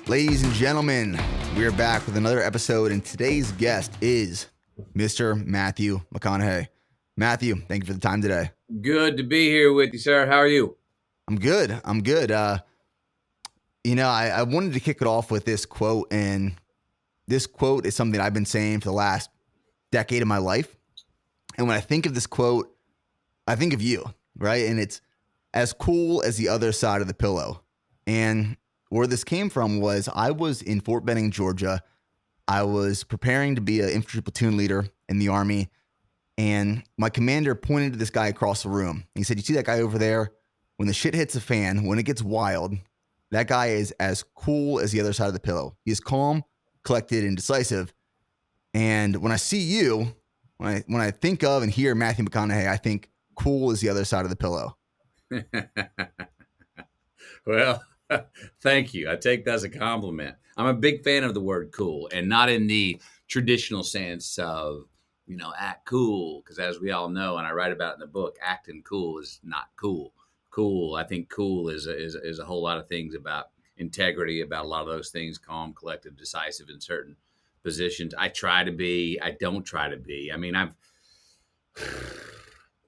Ladies and gentlemen, we are back with another episode, and today's guest is Mr. Matthew McConaughey. Matthew, thank you for the time today. Good to be here with you, sir. How are you? I'm good. I wanted to kick it off with this quote, and this quote is something I've been saying for the last decade of my life. And when I think of this quote, I think of you, right? And it's as cool as the other side of the pillow. And where this came from was I was in Fort Benning, Georgia. I was preparing to be an infantry platoon leader in the Army. And my commander pointed to this guy across the room. He said, "You see that guy over there? When the shit hits the fan, when it gets wild, that guy is as cool as the other side of the pillow. He is calm, collected, and decisive." And when I see you, when I think of and hear Matthew McConaughey, I think cool is the other side of the pillow. Well, thank you. I take that as a compliment. I'm a big fan of the word cool, and not in the traditional sense of, act cool. Because as we all know, and I write about in the book, acting cool is not cool. I think cool is a whole lot of things about integrity, about a lot of those things, calm, collected, decisive in certain positions. I try to be. I don't try to be. I mean,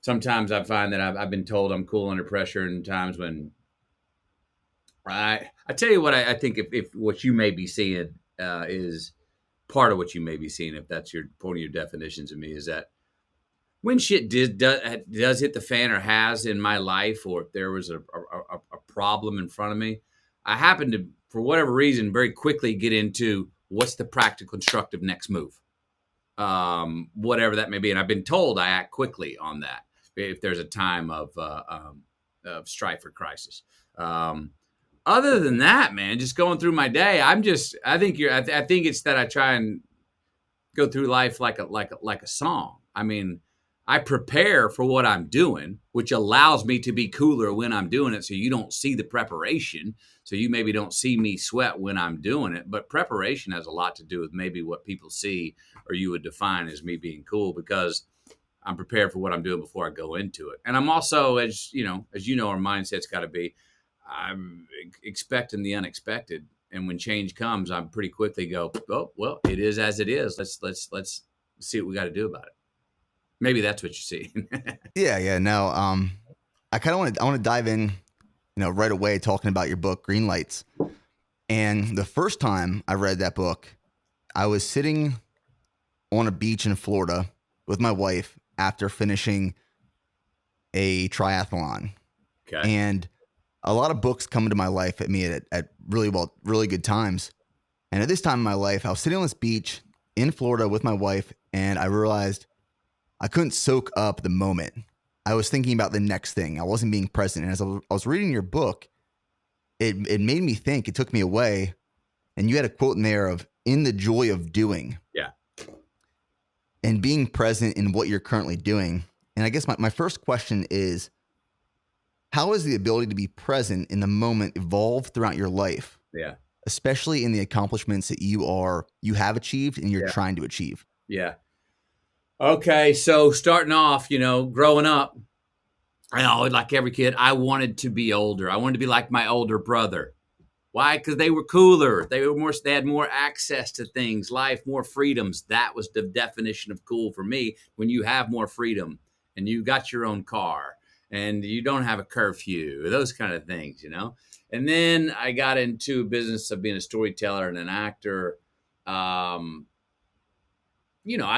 sometimes I find that I've been told I'm cool under pressure, and times when I tell you what I think if what you may be seeing is part of what you may be seeing, if that's one of your definitions of me, is that when shit does hit the fan or has in my life, or if there was a problem in front of me, I happen to, for whatever reason, very quickly get into what's the practical, constructive next move, whatever that may be. And I've been told I act quickly on that if there's a time of strife or crisis. Other than that, man, just going through my day, I think it's that I try and go through life like a song. I mean, I prepare for what I'm doing, which allows me to be cooler when I'm doing it. So you don't see the preparation. So you maybe don't see me sweat when I'm doing it. But preparation has a lot to do with maybe what people see or you would define as me being cool, because I'm prepared for what I'm doing before I go into it. And I'm also, as you know, our mindset's got to be, I'm expecting the unexpected, and when change comes, I'm pretty quickly go, "Oh, well, it is as it is. Let's see what we got to do about it." Maybe that's what you see. Yeah. No. I kind of want to dive in, right away, talking about your book, Green Lights. And the first time I read that book, I was sitting on a beach in Florida with my wife after finishing a triathlon. Okay. And a lot of books come into my life at me at really good times. And at this time in my life, I was sitting on this beach in Florida with my wife, and I realized I couldn't soak up the moment. I was thinking about the next thing. I wasn't being present. And as I was reading your book, it made me think. It took me away. And you had a quote in there of, "In the joy of doing." Yeah. And being present in what you're currently doing. And I guess my first question is, how has the ability to be present in the moment evolved throughout your life? Yeah. Especially in the accomplishments that you have achieved and you're trying to achieve. Yeah. Okay. So starting off, growing up, like every kid, I wanted to be older. I wanted to be like my older brother. Why? Because they were cooler. They had more access to things, life, more freedoms. That was the definition of cool for me. When you have more freedom and you got your own car and you don't have a curfew, those kind of things, And then I got into a business of being a storyteller and an actor. I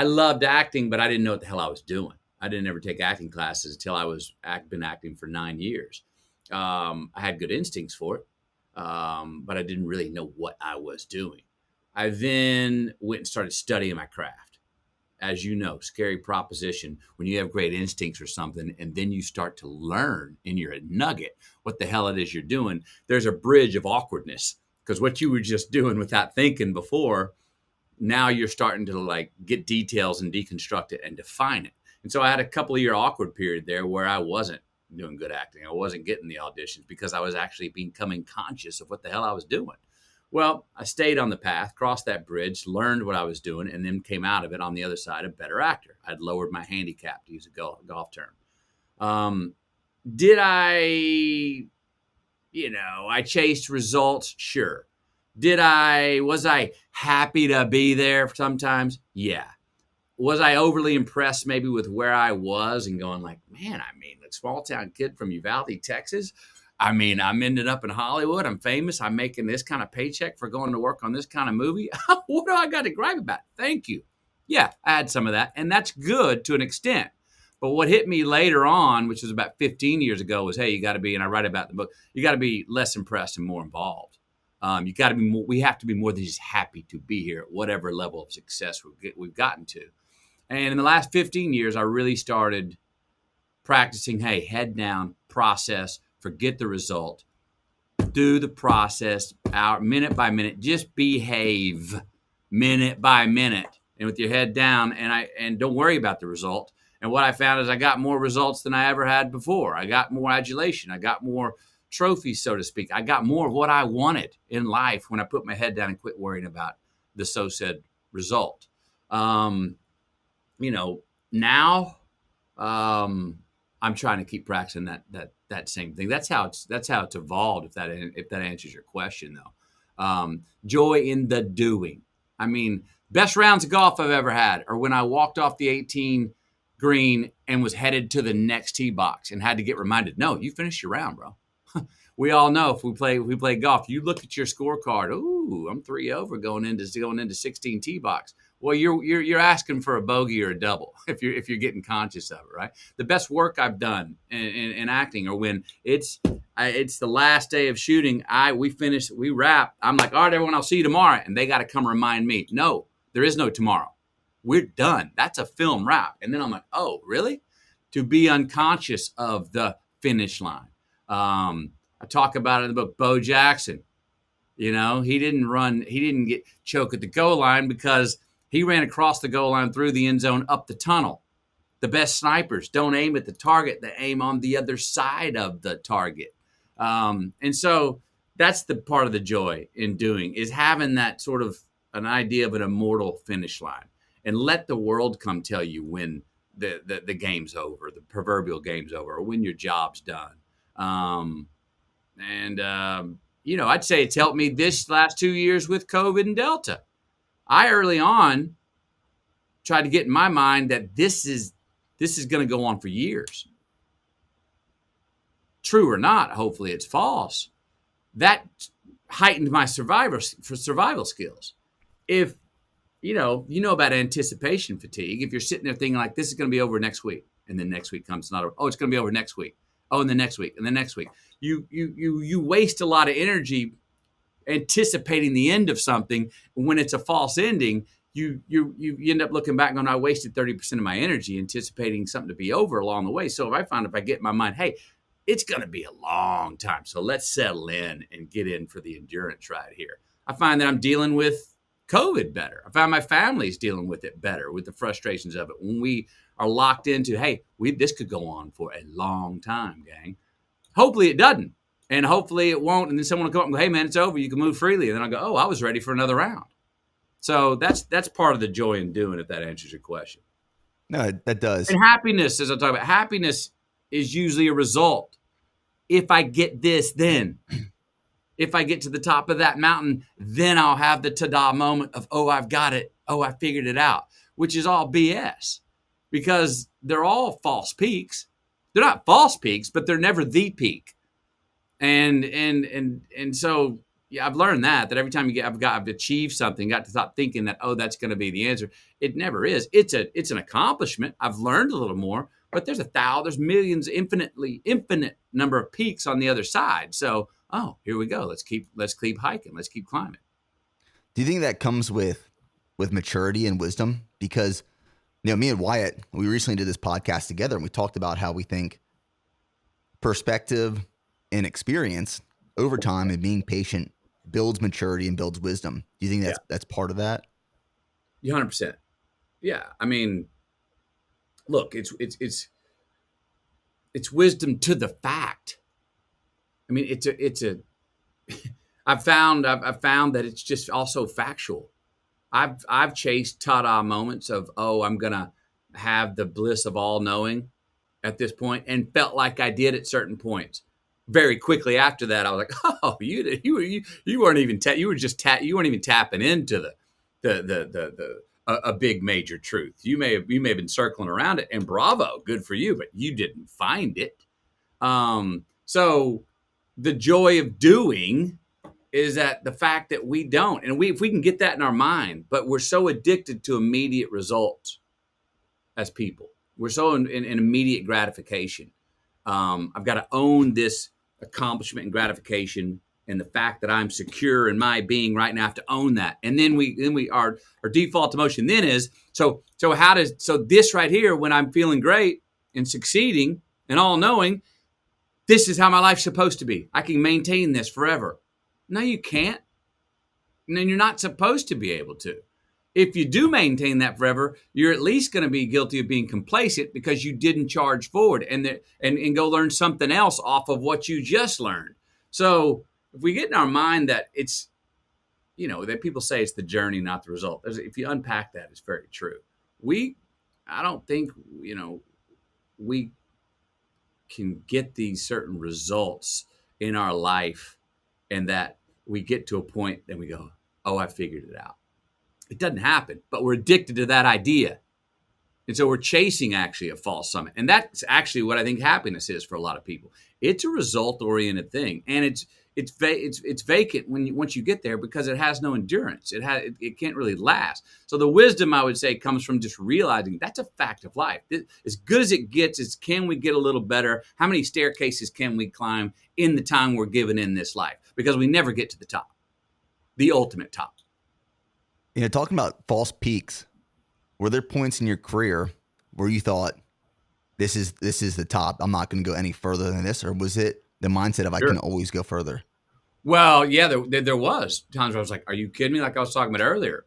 loved acting, but I didn't know what the hell I was doing. I didn't ever take acting classes until I was been acting for 9 years. I had good instincts for it, but I didn't really know what I was doing. I then went and started studying my craft. As you know, scary proposition when you have great instincts or something, and then you start to learn and you're a nugget what the hell it is you're doing. There's a bridge of awkwardness, because what you were just doing without thinking before, now you're starting to get details and deconstruct it and define it. And so I had a couple of year awkward period there where I wasn't doing good acting. I wasn't getting the auditions because I was actually becoming conscious of what the hell I was doing. Well, I stayed on the path, crossed that bridge, learned what I was doing, and then came out of it on the other side a better actor. I'd lowered my handicap, to use a golf term. Did I, I chased results? Sure. Was I happy to be there sometimes? Yeah. Was I overly impressed maybe with where I was and going like, man, I mean, a small town kid from Uvalde, Texas. I mean, I'm ended up in Hollywood. I'm famous. I'm making this kind of paycheck for going to work on this kind of movie. What do I got to gripe about? Thank you. Yeah, I had some of that. And that's good to an extent. But what hit me later on, which was about 15 years ago, was, hey, you got to be, and I write about the book, you got to be less impressed and more involved. You got to be more, we have to be more than just happy to be here at whatever level of success we've gotten to. And in the last 15 years, I really started practicing, hey, head down, process, forget the result, do the process out minute by minute, just behave minute by minute and with your head down, and don't worry about the result. And what I found is I got more results than I ever had before. I got more adulation. I got more trophies, so to speak. I got more of what I wanted in life when I put my head down and quit worrying about the so-said result. Now I'm trying to keep practicing that same thing. That's how it's evolved. If that answers your question, though, joy in the doing. I mean, best rounds of golf I've ever had are when I walked off the 18 green and was headed to the next tee box and had to get reminded, no, you finished your round, bro. We all know if we play golf, you look at your scorecard. Ooh, I'm 3 over going into 16 tee box. Well, you're asking for a bogey or a double if you're getting conscious of it, right? The best work I've done in acting, or when it's the last day of shooting, we wrap. I'm like, all right, everyone, I'll see you tomorrow, and they got to come remind me. No, there is no tomorrow. We're done. That's a film wrap, and then I'm like, oh, really? To be unconscious of the finish line. I talk about it in the book. Bo Jackson, he didn't get choked at the goal line because he ran across the goal line, through the end zone, up the tunnel. The best snipers don't aim at the target. They aim on the other side of the target. And so that's the part of the joy in doing, is having that sort of an idea of an immortal finish line, and let the world come tell you when the game's over, the proverbial game's over, or when your job's done. I'd say it's helped me this last 2 years with COVID and Delta. I early on tried to get in my mind that this is going to go on for years. True or not, hopefully it's false. That heightened my survival skills. If you know about anticipation fatigue, if you're sitting there thinking like, this is going to be over next week, and then next week comes, not over. Oh, it's going to be over next week. Oh, and the next week, and the next week. You waste a lot of energy anticipating the end of something. When it's a false ending, you end up looking back and going, I wasted 30% of my energy anticipating something to be over along the way. So if I get in my mind, hey, it's going to be a long time, so let's settle in and get in for the endurance ride here. I find that I'm dealing with COVID better. I find my family's dealing with it better, with the frustrations of it. When we are locked into, hey, this could go on for a long time, gang. Hopefully it doesn't. And hopefully it won't. And then someone will come up and go, hey, man, it's over. You can move freely. And then I'll go, oh, I was ready for another round. So that's part of the joy in doing, if that answers your question. No, that does. And happiness, as I talk about, happiness is usually a result. If I get this, then. If I get to the top of that mountain, then I'll have the ta-da moment of, oh, I've got it. Oh, I figured it out, which is all BS, because they're all false peaks. They're not false peaks, but they're never the peak. And so, yeah, I've learned that every time I've achieved something, got to stop thinking that, oh, that's going to be the answer. It never is. It's an accomplishment. I've learned a little more, but there's millions, infinite number of peaks on the other side. So, oh, here we go. Let's keep hiking. Let's keep climbing. Do you think that comes with maturity and wisdom? Because, me and Wyatt, we recently did this podcast together, and we talked about how we think perspective and experience over time and being patient builds maturity and builds wisdom. Do you think that's part of that? 100%. Yeah. I mean, look, it's wisdom to the fact. I mean, I've found that it's just also factual. I've chased ta-da moments of, oh, I'm going to have the bliss of all knowing at this point, and felt like I did at certain points. very quickly after that, I was like, oh, you weren't even you weren't even tapping into a big major truth. You may have been circling around it, and bravo, good for you, but you didn't find it. So the joy of doing is that the fact that we don't, and if we can get that in our mind, but we're so addicted to immediate results as people, we're so in immediate gratification. I've got to own this accomplishment and gratification, and the fact that I'm secure in my being right now. I have to own that, and then our default emotion then is so this right here, when I'm feeling great and succeeding and all knowing, this is how my life's supposed to be. I can maintain this forever. No, you can't. And then you're not supposed to be able to. If you do maintain that forever, you're at least going to be guilty of being complacent because you didn't charge forward and go learn something else off of what you just learned. So if we get in our mind that it's, that people say it's the journey, not the result. If you unpack that, it's very true. I don't think, we can get these certain results in our life and that we get to a point and we go, oh, I figured it out. It doesn't happen, but we're addicted to that idea. And so we're chasing actually a false summit. And that's actually what I think happiness is for a lot of people. It's a result-oriented thing. And it's vacant once you get there because it has no endurance. It can't really last. So the wisdom, I would say, comes from just realizing that's a fact of life. As good as it gets is, can we get a little better? How many staircases can we climb in the time we're given in this life? Because we never get to the top, the ultimate top. Talking about false peaks, were there points in your career where you thought, this is the top, I'm not going to go any further than this? Or was it the mindset of I can always go further? Well, yeah, there was times where I was like, are you kidding me? Like I was talking about earlier,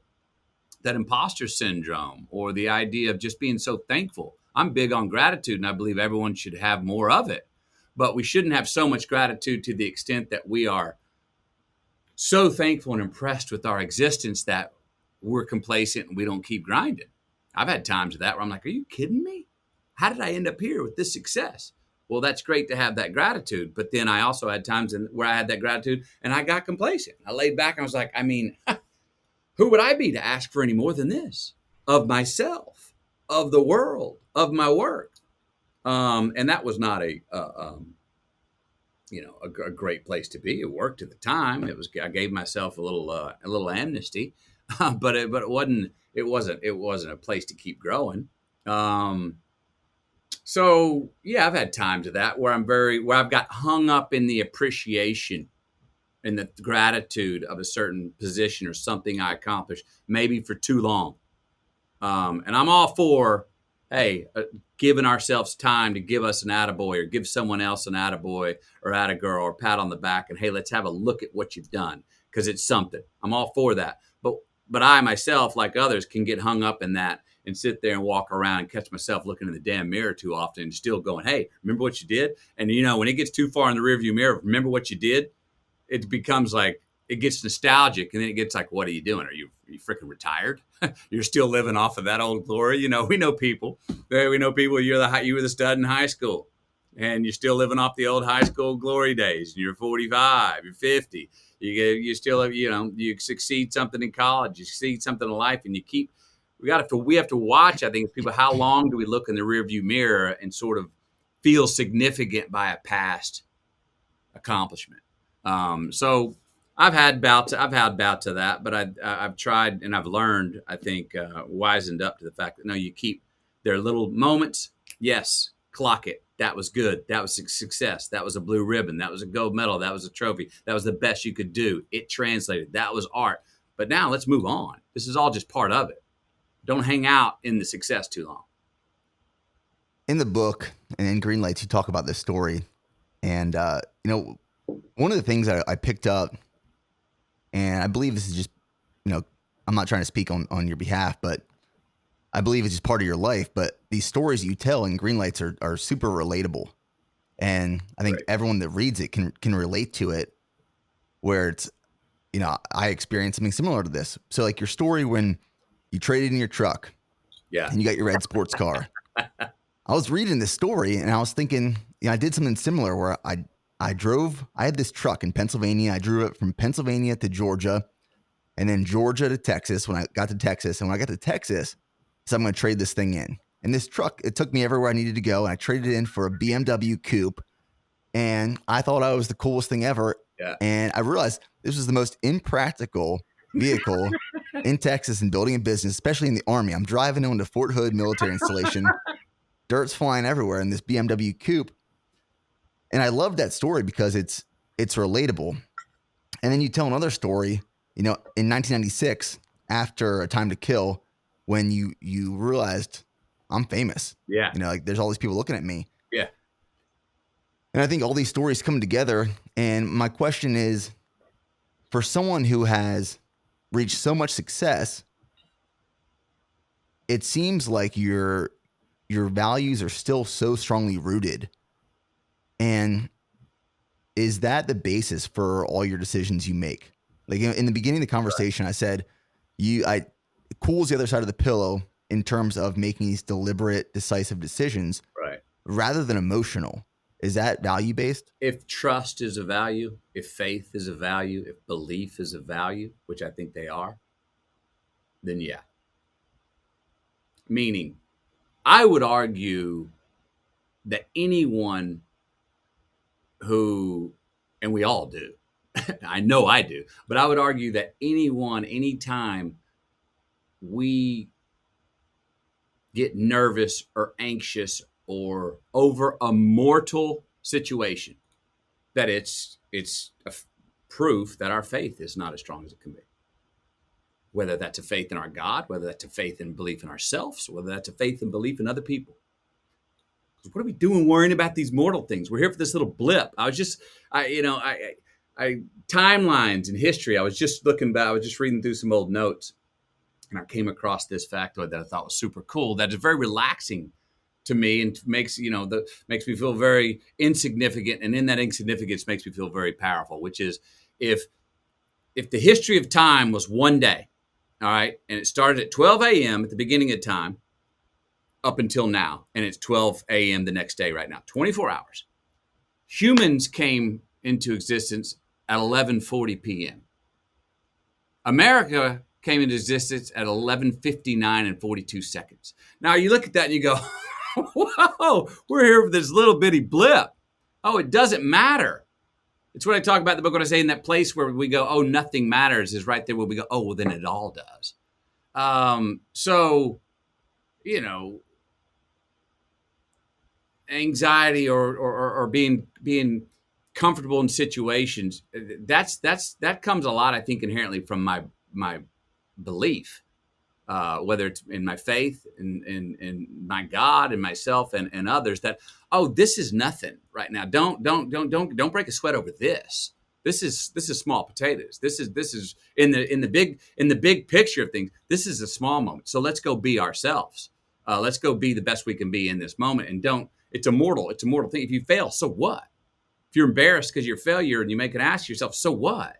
that imposter syndrome or the idea of just being so thankful. I'm big on gratitude, and I believe everyone should have more of it. But we shouldn't have so much gratitude to the extent that we are so thankful and impressed with our existence that we're complacent and we don't keep grinding. I've had times of that where I'm like, are you kidding me? How did I end up here with this success? Well, that's great to have that gratitude. But then I also had times where I had that gratitude and I got complacent. I laid back and I was like, who would I be to ask for any more than this of myself, of the world, of my work? And that was not a great place to be. It worked at the time. I gave myself a little amnesty, but it wasn't a place to keep growing. So yeah, I've had times of that where I've got hung up in the appreciation and the gratitude of a certain position or something I accomplished, maybe for too long. And I'm all for, giving ourselves time to give us an attaboy or give someone else an attaboy or attagirl or pat on the back and, hey, let's have a look at what you've done because it's something. I'm all for that. But I myself, like others, can get hung up in that and sit there and walk around and catch myself looking in the damn mirror too often and still going, hey, remember what you did? And, when it gets too far in the rearview mirror, remember what you did? It becomes like, it gets nostalgic, and then it gets like, what are you doing? Are you freaking retired? You're still living off of that old glory. We know people. We know people. You were the stud in high school, and you're still living off the old high school glory days. You're 45. You're 50. You still have, you succeed something in college. You succeed something in life, and you keep. We have to watch. I think people. How long do we look in the rearview mirror and sort of feel significant by a past accomplishment? So I've had bouts to that, but I've tried and I've learned, I think, wisened up to the fact that no, you keep their little moments. Yes, clock it. That was good. That was a success. That was a blue ribbon. That was a gold medal. That was a trophy. That was the best you could do. It translated. That was art. But now let's move on. This is all just part of it. Don't hang out in the success too long. In the book and in Green Lights, you talk about this story. And, one of the things I picked up, and I believe this is just, I'm not trying to speak on your behalf, but I believe it's just part of your life. But these stories you tell in Green Lights are super relatable. And I think everyone that reads it can relate to it, where it's, I experienced something similar to this. So like your story when you traded in your truck, and you got your red sports car. I was reading this story and I was thinking, I did something similar where I I had this truck in Pennsylvania. I drove it from Pennsylvania to Georgia and then Georgia to Texas when I got to Texas. And when I got to Texas, so I'm going to trade this thing in. And this truck, it took me everywhere I needed to go. And I traded it in for a BMW coupe. And I thought I was the coolest thing ever. Yeah. And I realized this was the most impractical vehicle in Texas and building a business, especially in the Army. I'm driving into Fort Hood military installation. Dirt's flying everywhere in this BMW coupe. And I love that story because it's relatable. And then you tell another story, in 1996, after A Time to Kill, when you realized I'm famous. Yeah. Like there's all these people looking at me. Yeah. And I think all these stories come together. And my question is, for someone who has reached so much success, it seems like your values are still so strongly rooted. And is that the basis for all your decisions you make? Like in the beginning of the conversation, I said, cool's the other side of the pillow in terms of making these deliberate, decisive decisions, right, rather than emotional. Is that value based? If trust is a value, if faith is a value, if belief is a value, which I think they are, then yeah. Meaning, I would argue that anyone who, and we all do, I know I do, but I would argue that anytime we get nervous or anxious or over a mortal situation, that it's proof that our faith is not as strong as it can be. Whether that's a faith in our God, whether that's a faith and belief in ourselves, whether that's a faith and belief in other people. What are we doing worrying about these mortal things? We're here for this little blip. Timelines in history. I was just reading through some old notes, and I came across this factoid that I thought was super cool. That is very relaxing to me and makes me feel very insignificant. And in that insignificance makes me feel very powerful, which is if the history of time was one day, all right, and it started at 12 a.m. at the beginning of time up until now, and it's 12 a.m. the next day right now, 24 hours. Humans came into existence at 11:40 p.m. America came into existence at 11:59 and 42 seconds. Now you look at that and you go, whoa, we're here for this little bitty blip. Oh, it doesn't matter. It's what I talk about in the book when I say in that place where we go, oh, nothing matters, is right there where we go, oh, well, then it all does. Anxiety or being comfortable in situations, that comes a lot, I think, inherently from my belief, whether it's in my faith, in my God and myself and others, that, oh, this is nothing right now. Don't break a sweat over this. This is small potatoes. This is in the big picture of things. This is a small moment. So let's go be ourselves. Let's go be the best we can be in this moment. And it's a mortal thing. If you fail, so what? If you're embarrassed because you're a failure and you make an ask yourself, so what?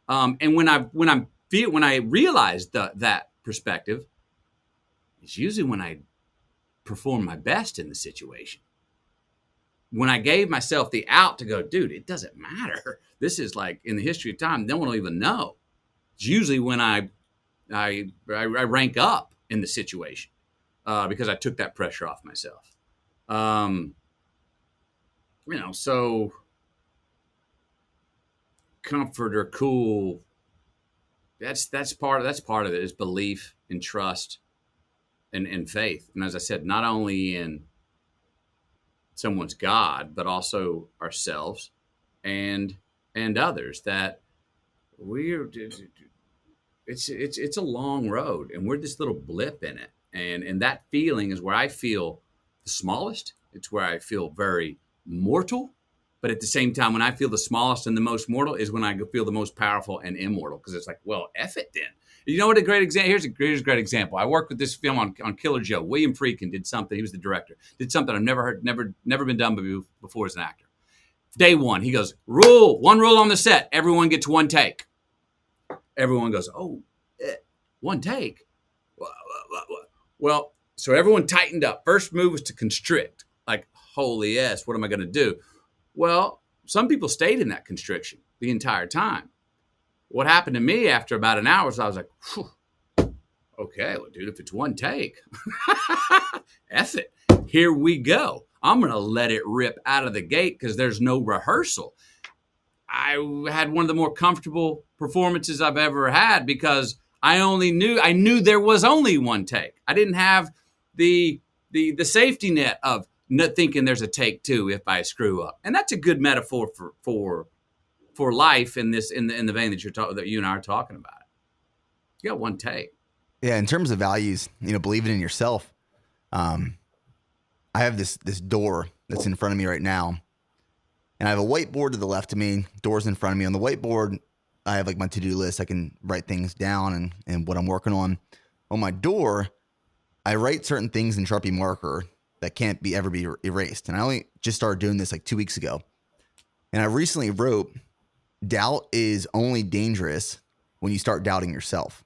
And when I realized that perspective, it's usually when I perform my best in the situation. When I gave myself the out to go, dude, it doesn't matter. This is like in the history of time, no one will even know. It's usually when I rank up in the situation because I took that pressure off myself. So comfort or cool. That's part of it is belief and trust and faith. And as I said, not only in someone's God, but also ourselves and others, that it's a long road and we're this little blip in it. And that feeling is where I feel the smallest. It's where I feel very mortal. But at the same time, when I feel the smallest and the most mortal is when I feel the most powerful and immortal. Because it's like, well, F it then. You know what a great example? Here's a great example. I worked with this film on Killer Joe. William Friedkin did something. He was the director. Did something I've never been done before as an actor. Day one, he goes, one rule on the set. Everyone gets one take. Everyone goes, oh, one take? Well, so everyone tightened up. First move was to constrict. Like, holy yes, what am I going to do? Well, some people stayed in that constriction the entire time. What happened to me after about an hour was I was like, okay, well, dude, if it's one take, F it. Here we go. I'm going to let it rip out of the gate because there's no rehearsal. I had one of the more comfortable performances I've ever had because I knew there was only one take. I didn't have the safety net of not thinking there's a take two if I screw up. And that's a good metaphor for life in the vein that you and I are talking about. You got one take. Yeah, in terms of values, believing in yourself. I have this door that's in front of me right now, and I have a whiteboard to the left of me. Doors in front of me. On the whiteboard, I have like my to-do list. I can write things down and what I'm working on. On my door, I write certain things in Sharpie marker that can't ever be erased. And I only just started doing this like 2 weeks ago. And I recently wrote, doubt is only dangerous when you start doubting yourself.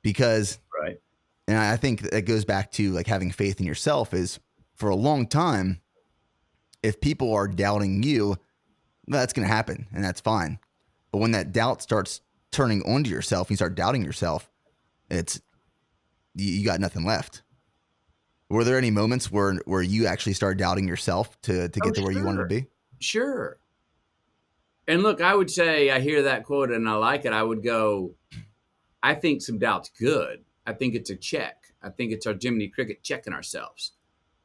Because, right. And I think that goes back to like having faith in yourself is for a long time, if people are doubting you, that's going to happen and that's fine. But when that doubt starts turning onto yourself, you start doubting yourself, you got nothing left. Were there any moments where you actually started doubting yourself to get to where you wanted to be? Sure. And look, I would say I hear that quote and I like it. I would go, I think some doubt's good. I think it's a check. I think it's our Jiminy Cricket checking ourselves,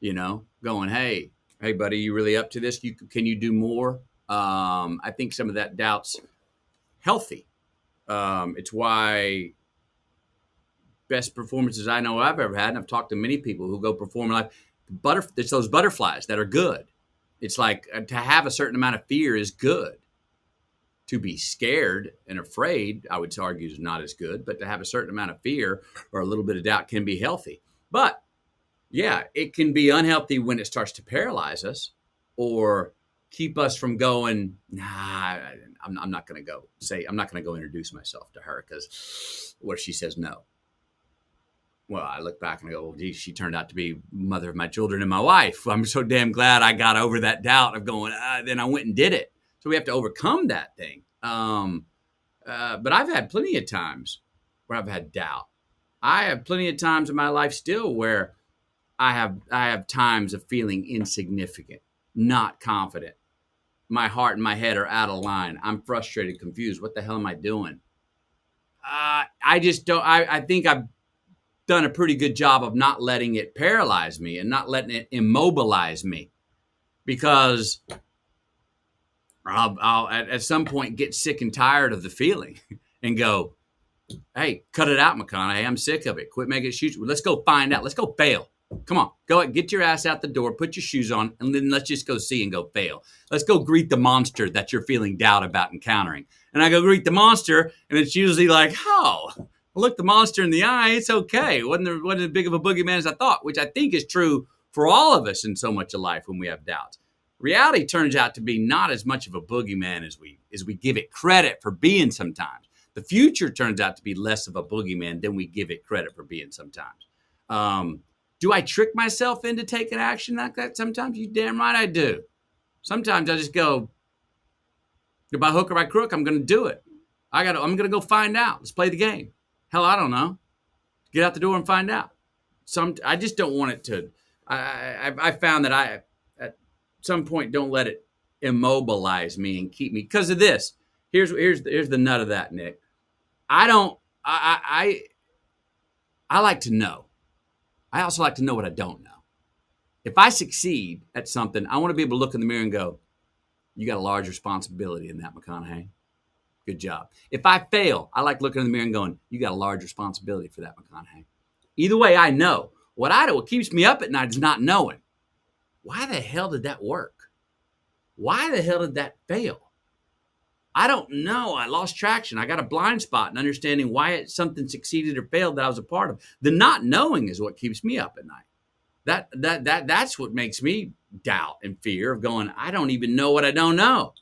going, hey, buddy, you really up to this? Can you do more? I think some of that doubt's healthy. It's why best performances I know I've ever had, and I've talked to many people who go perform live, it's those butterflies that are good. It's like to have a certain amount of fear is good. To be scared and afraid, I would argue, is not as good. But to have a certain amount of fear or a little bit of doubt can be healthy. But yeah, it can be unhealthy when it starts to paralyze us or keep us from going, I'm not going to go introduce myself to her because what if she says no? Well, I look back and I go, well, geez, she turned out to be mother of my children and my wife. I'm so damn glad I got over that doubt of going, then I went and did it. So we have to overcome that thing. But I've had plenty of times where I've had doubt. I have plenty of times in my life still where I have times of feeling insignificant, not confident. My heart and my head are out of line. I'm frustrated, confused. What the hell am I doing? I just don't. I think I've done a pretty good job of not letting it paralyze me and not letting it immobilize me, because I'll at some point get sick and tired of the feeling and go, hey, cut it out, McConaughey. I'm sick of it. Quit making excuses. Let's go find out. Let's go fail. Come on, go ahead, get your ass out the door, put your shoes on, and then let's just go see and go fail. Let's go greet the monster that you're feeling doubt about encountering. And I go greet the monster, and it's usually like, oh, look the monster in the eye. It's okay. Wasn't as big of a boogeyman as I thought, which I think is true for all of us in so much of life when we have doubts. Reality turns out to be not as much of a boogeyman as we give it credit for being sometimes. The future turns out to be less of a boogeyman than we give it credit for being sometimes. Do I trick myself into taking action like that sometimes? You damn right I do. Sometimes I just go, by hook or by crook, I'm going to do it. I'm going to go find out. Let's play the game. Hell, I don't know. Get out the door and find out. I just don't want it to. I found that I, at some point, don't let it immobilize me and keep me. Because of this. Here's the nut of that, Nick. I like to know. I also like to know what I don't know. If I succeed at something, I want to be able to look in the mirror and go, you got a large responsibility in that, McConaughey. Good job. If I fail, I like looking in the mirror and going, you got a large responsibility for that, McConaughey. Either way, I know. What keeps me up at night is not knowing. Why the hell did that work? Why the hell did that fail? I don't know. I lost traction. I got a blind spot in understanding why something succeeded or failed that I was a part of. The not knowing is what keeps me up at night. That's what makes me doubt and fear of going, I don't even know what I don't know.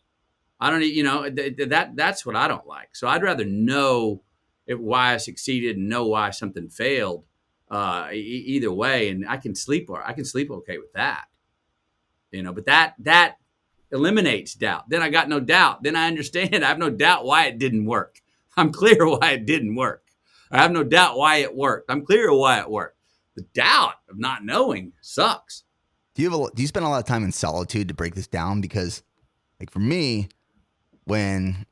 I don't, that's what I don't like. So I'd rather know why I succeeded and know why something failed. Either way, and I can sleep okay with that. But that eliminates doubt. Then I got no doubt. Then I understand. I have no doubt why it didn't work. I'm clear why it didn't work. I have no doubt why it worked. I'm clear why it worked. The doubt of not knowing sucks. Do you spend a lot of time in solitude to break this down? Because, like, for me, when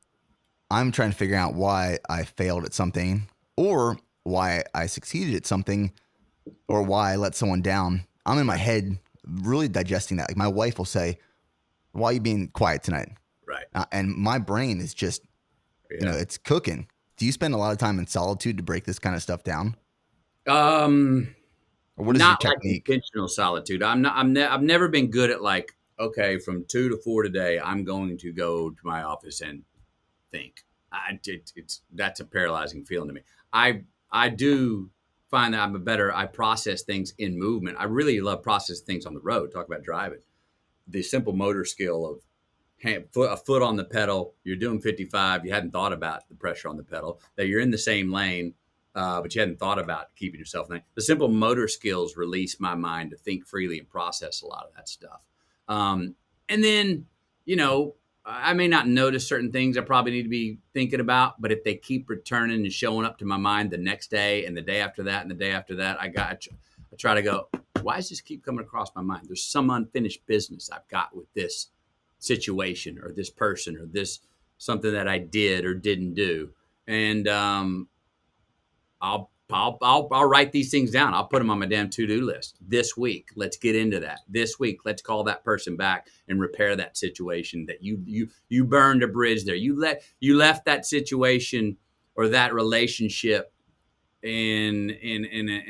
I'm trying to figure out why I failed at something, or why I succeeded at something, or why I let someone down, I'm in my head really digesting that. Like, my wife will say, "Why are you being quiet tonight?" Right. And my brain is just, it's cooking. Do you spend a lot of time in solitude to break this kind of stuff down? Or what is your Not like technique? intentional solitude. I've never been good at like, okay, from 2 to 4 today, I'm going to go to my office and think. That's a paralyzing feeling to me. I do find that I process things in movement. I really love processing things on the road. Talk about driving. The simple motor skill of a foot on the pedal. You're doing 55. You hadn't thought about the pressure on the pedal. That you're in the same lane, but you hadn't thought about keeping yourself in. The simple motor skills release my mind to think freely and process a lot of that stuff. And then, I may not notice certain things I probably need to be thinking about, but if they keep returning and showing up to my mind the next day and the day after that and the day after that, I try to go, why does this keep coming across my mind? There's some unfinished business I've got with this situation or this person or this something that I did or didn't do. And I'll write these things down. I'll put them on my damn to-do list. This week, let's get into that. This week, let's call that person back and repair that situation that you burned a bridge there. You left that situation or that relationship in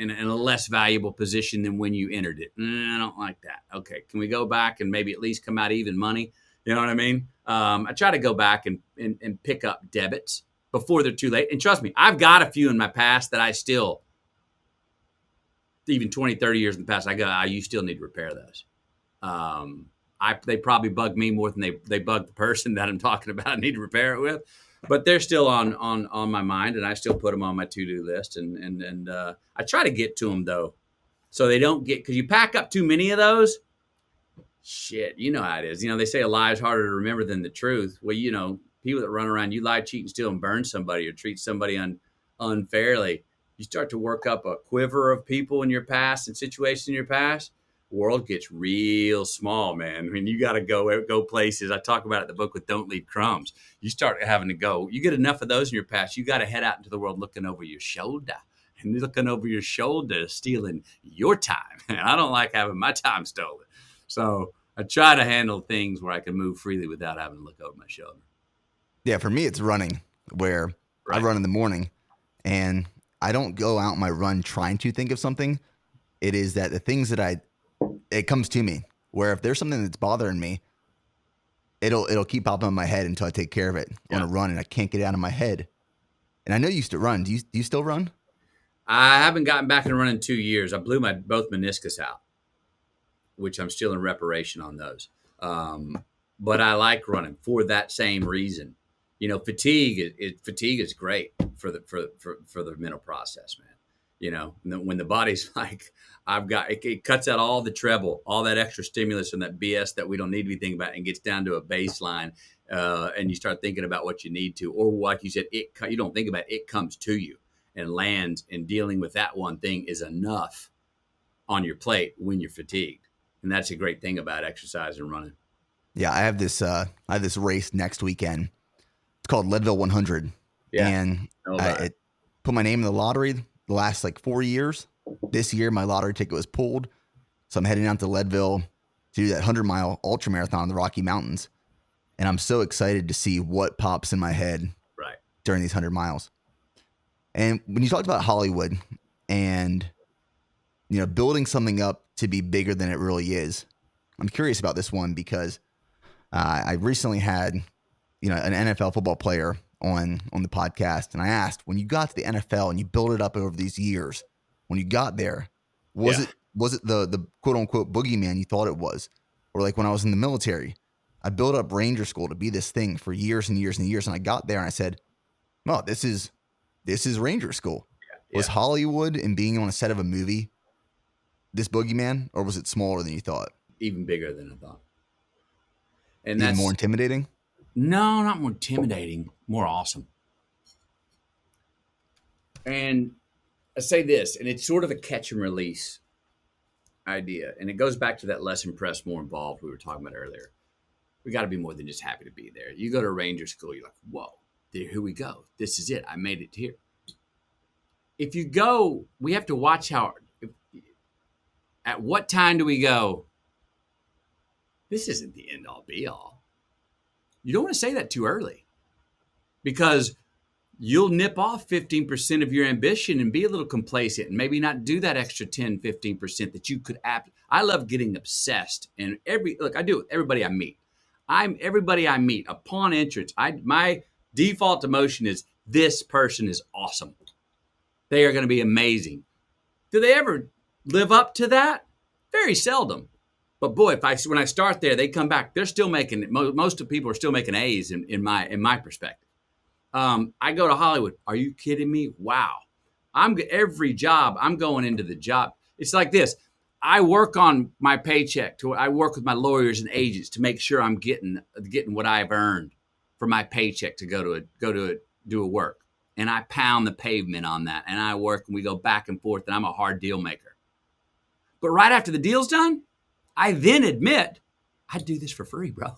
a less valuable position than when you entered it. I don't like that. Okay, can we go back and maybe at least come out even money? You know what I mean? I try to go back and pick up debits before they're too late. And trust me, I've got a few in my past that I still, even 20, 30 years in the past, you still need to repair those. They probably bug me more than they bug the person that I'm talking about I need to repair it with. But they're still on my mind, and I still put them on my to-do list. And I try to get to them, though, so they don't get – because you pack up too many of those, shit, you know how it is. They say a lie is harder to remember than the truth. Well, people that run around, you lie, cheat, and steal and burn somebody or treat somebody unfairly, you start to work up a quiver of people in your past and situations in your past. World gets real small, man. I mean, you got to go places. I talk about it in the book with Don't Leave Crumbs. You start having to go. You get enough of those in your past, you got to head out into the world looking over your shoulder. And looking over your shoulder, stealing your time. And I don't like having my time stolen. So I try to handle things where I can move freely without having to look over my shoulder. Yeah, for me, it's running, where I run in the morning, and I don't go out my run trying to think of something. It is that the things that it comes to me, where if there's something that's bothering me, it'll keep popping in my head until I take care of it on a run, and I can't get it out of my head. And I know you used to run. Do you still run? I haven't gotten back and run in 2 years. I blew both meniscus out, which I'm still in reparation on those. But I like running for that same reason. Fatigue is great for the mental process, man. When the body's like, it cuts out all the treble, all that extra stimulus and that BS that we don't need to be thinking about, and gets down to a baseline, and you start thinking about what you need to, or like you said, you don't think about it, it comes to you and lands, and dealing with that one thing is enough on your plate when you're fatigued. And that's a great thing about exercise and running. Yeah, I have this race next weekend. It's called Leadville 100. Yeah, and I put my name in the lottery the last 4 years. This year, my lottery ticket was pulled. So I'm heading out to Leadville to do that 100-mile ultra marathon in the Rocky Mountains. And I'm so excited to see what pops in my head during these 100 miles. And when you talked about Hollywood and, building something up to be bigger than it really is, I'm curious about this one because I recently had, an NFL football player on the podcast. And I asked, when you got to the NFL and you built it up over these years, when you got there, was it the quote unquote boogeyman you thought it was? Or like when I was in the military, I built up Ranger School to be this thing for years and years and years. And I got there and I said, no, this is Ranger School. Yeah. Was Hollywood and being on a set of a movie this boogeyman, or was it smaller than you thought? Even bigger than I thought. And Even more that's intimidating? no, not more intimidating, more awesome. And I say this, and it's sort of a catch and release idea. And it goes back to that less impressed, more involved we were talking about earlier. We got to be more than just happy to be there. You go to Ranger School, you're like, whoa, here we go. This is it. I made it here. If you go, we have to watch at what time do we go, this isn't the end all be all. You don't want to say that too early because you'll nip off 15% of your ambition and be a little complacent and maybe not do that extra 10, 15% that you could. I love getting obsessed. And I do it with everybody I meet. Everybody I meet upon entrance. My default emotion is this person is awesome. They are going to be amazing. Do they ever live up to that? Very seldom. But boy, when I start there, they come back. They're still making. Most of the people are still making A's in my perspective. I go to Hollywood. Are you kidding me? Wow. Every job I'm going into the job. It's like this. I work on my paycheck. I work with my lawyers and agents to make sure I'm getting what I've earned for my paycheck to go to do a work. And I pound the pavement on that. And I work and we go back and forth. And I'm a hard deal maker. But right after the deal's done, I then admit I do this for free, bro.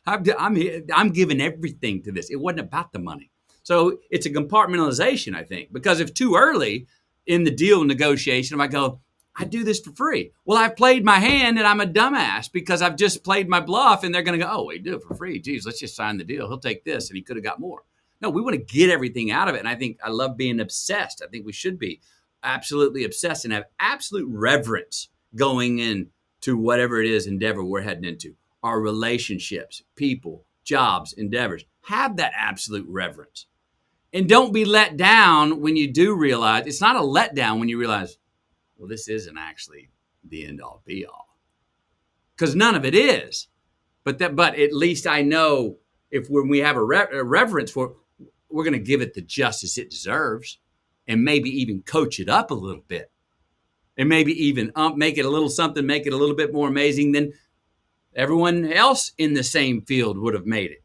I'm giving everything to this. It wasn't about the money. So it's a compartmentalization, I think, because if too early in the deal negotiation, if I go, I do this for free. Well, I've played my hand and I'm a dumbass because I've just played my bluff and they're going to go, oh, we do it for free. Geez, let's just sign the deal. He'll take this and he could have got more. No, we want to get everything out of it. And I love being obsessed. I think we should be absolutely obsessed and have absolute reverence going into whatever it is endeavor we're heading into. Our relationships, people, jobs, endeavors. Have that absolute reverence. And don't be let down when you do realize, it's not a letdown when you realize, well, this isn't actually the end all be all. Because none of it is. But at least I know when we have a reverence for it, we're going to give it the justice it deserves and maybe even coach it up a little bit. And maybe even make it a little something, make it a little bit more amazing than everyone else in the same field would have made it.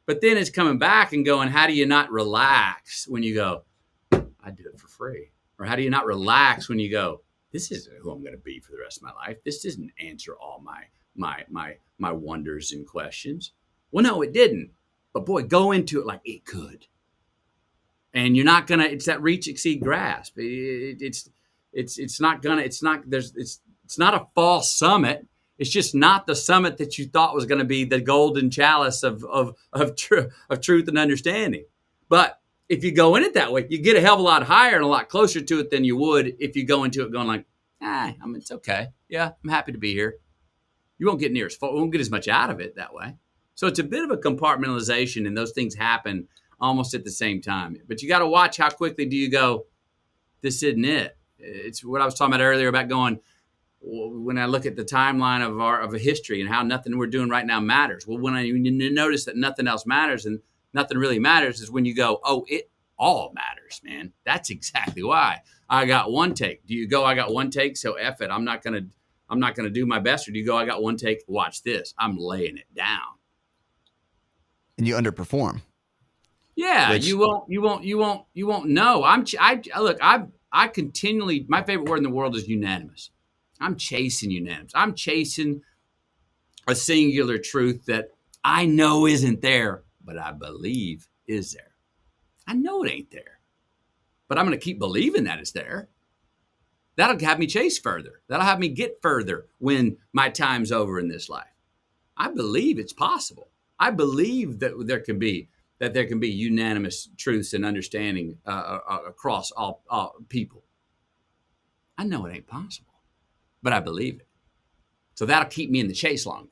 But then it's coming back and going, how do you not relax when you go, I do it for free? Or how do you not relax when you go, this isn't who I'm going to be for the rest of my life. This doesn't answer all my wonders and questions. Well, no, it didn't. But boy, go into it like it could. And you're not going to, it's that reach, exceed, grasp. It's not a false summit. It's just not the summit that you thought was going to be the golden chalice of truth and understanding. But if you go in it that way, you get a hell of a lot higher and a lot closer to it than you would if you go into it going like, it's okay. Yeah, I'm happy to be here. You won't get won't get as much out of it that way. So it's a bit of a compartmentalization, and those things happen almost at the same time. But you got to watch how quickly do you go, this isn't it. It's what I was talking about earlier about going, when I look at the timeline of a history and how nothing we're doing right now matters. Well, when you notice that nothing else matters and nothing really matters is when you go, oh, it all matters, man. That's exactly why. I got one take. Do you go, I got one take, so F it. I'm not gonna do my best. Or do you go, I got one take, watch this. I'm laying it down. And you underperform. Yeah, you won't know. I continually, my favorite word in the world is unanimous. I'm chasing unanimous. I'm chasing a singular truth that I know isn't there, but I believe is there. I know it ain't there, but I'm going to keep believing that it's there. That'll have me chase further. That'll have me get further when my time's over in this life. I believe it's possible. I believe that there can be unanimous truths and understanding across all people. I know it ain't possible, but I believe it. So that'll keep me in the chase longer.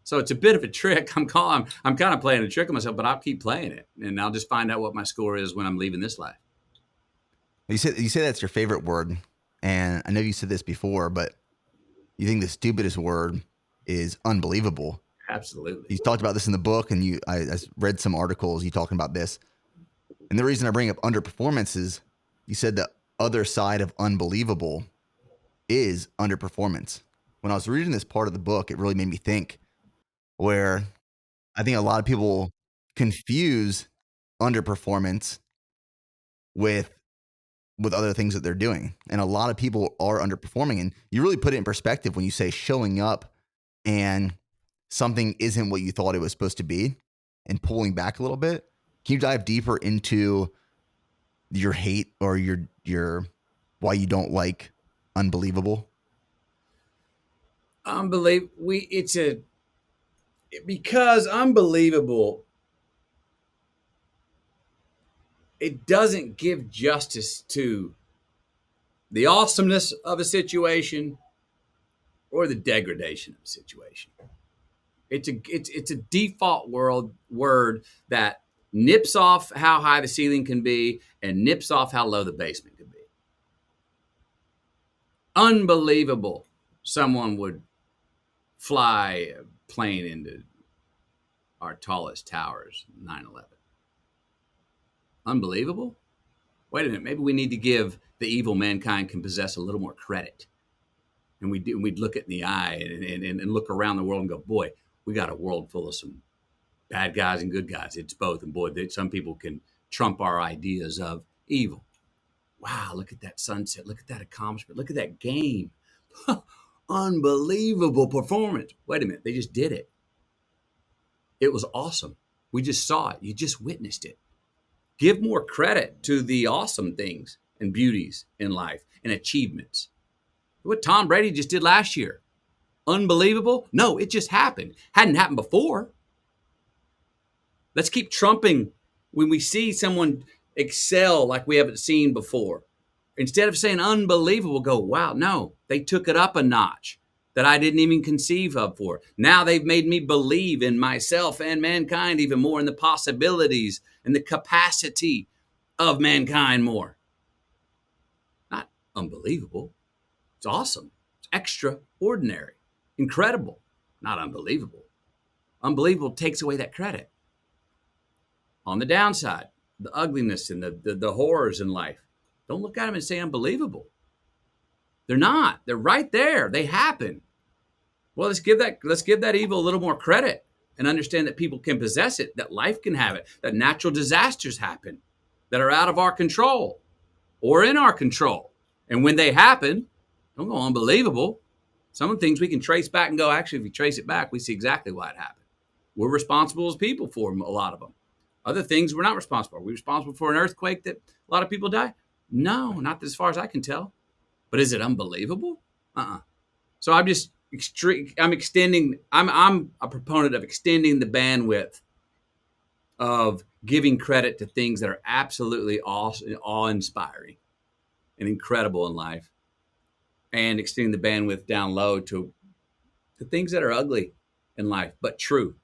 So it's a bit of a trick. I'm kind of playing a trick on myself, but I'll keep playing it, and I'll just find out what my score is when I'm leaving this life. You say that's your favorite word, and I know you said this before, but you think the stupidest word is unbelievable. Absolutely. You talked about this in the book, and I read some articles you talking about this. And the reason I bring up underperformance is you said the other side of unbelievable is underperformance. When I was reading this part of the book, it really made me think, where I think a lot of people confuse underperformance with other things that they're doing. And a lot of people are underperforming. And you really put it in perspective when you say showing up and something isn't what you thought it was supposed to be and pulling back a little bit. Can you dive deeper into your hate or your why you don't like unbelievable? Because unbelievable, it doesn't give justice to the awesomeness of a situation or the degradation of a situation. It's a default word that nips off how high the ceiling can be and nips off how low the basement can be. Unbelievable. Someone would fly a plane into our tallest towers, 9/11. Unbelievable? Wait a minute. Maybe we need to give the evil mankind can possess a little more credit. And we'd look it in the eye and look around the world and go, boy, we got a world full of some bad guys and good guys. It's both. And boy, some people can trump our ideas of evil. Wow, look at that sunset. Look at that accomplishment. Look at that game. Unbelievable performance. Wait a minute. They just did it. It was awesome. We just saw it. You just witnessed it. Give more credit to the awesome things and beauties in life and achievements. What Tom Brady just did last year. Unbelievable? No, it just happened. Hadn't happened before. Let's keep trumping when we see someone excel like we haven't seen before. Instead of saying unbelievable, go, wow, no, they took it up a notch that I didn't even conceive of before. Now they've made me believe in myself and mankind even more, in the possibilities and the capacity of mankind more. Not unbelievable. It's awesome. It's extraordinary. Incredible. Not unbelievable. Unbelievable takes away that credit. On the downside, the ugliness and the horrors in life. Don't look at them and say unbelievable. They're not. They're right there. They happen. Well, let's give that evil a little more credit and understand that people can possess it, that life can have it, that natural disasters happen that are out of our control or in our control. And when they happen, don't go unbelievable. Some of the things we can trace back and go, actually, if we trace it back, we see exactly why it happened. We're responsible as people for a lot of them. Other things we're not responsible for. We're responsible for an earthquake that a lot of people die? No, not as far as I can tell. But is it unbelievable? So I'm a proponent of extending the bandwidth of giving credit to things that are absolutely awe-inspiring and incredible in life, and extending the bandwidth down low to the things that are ugly in life, but true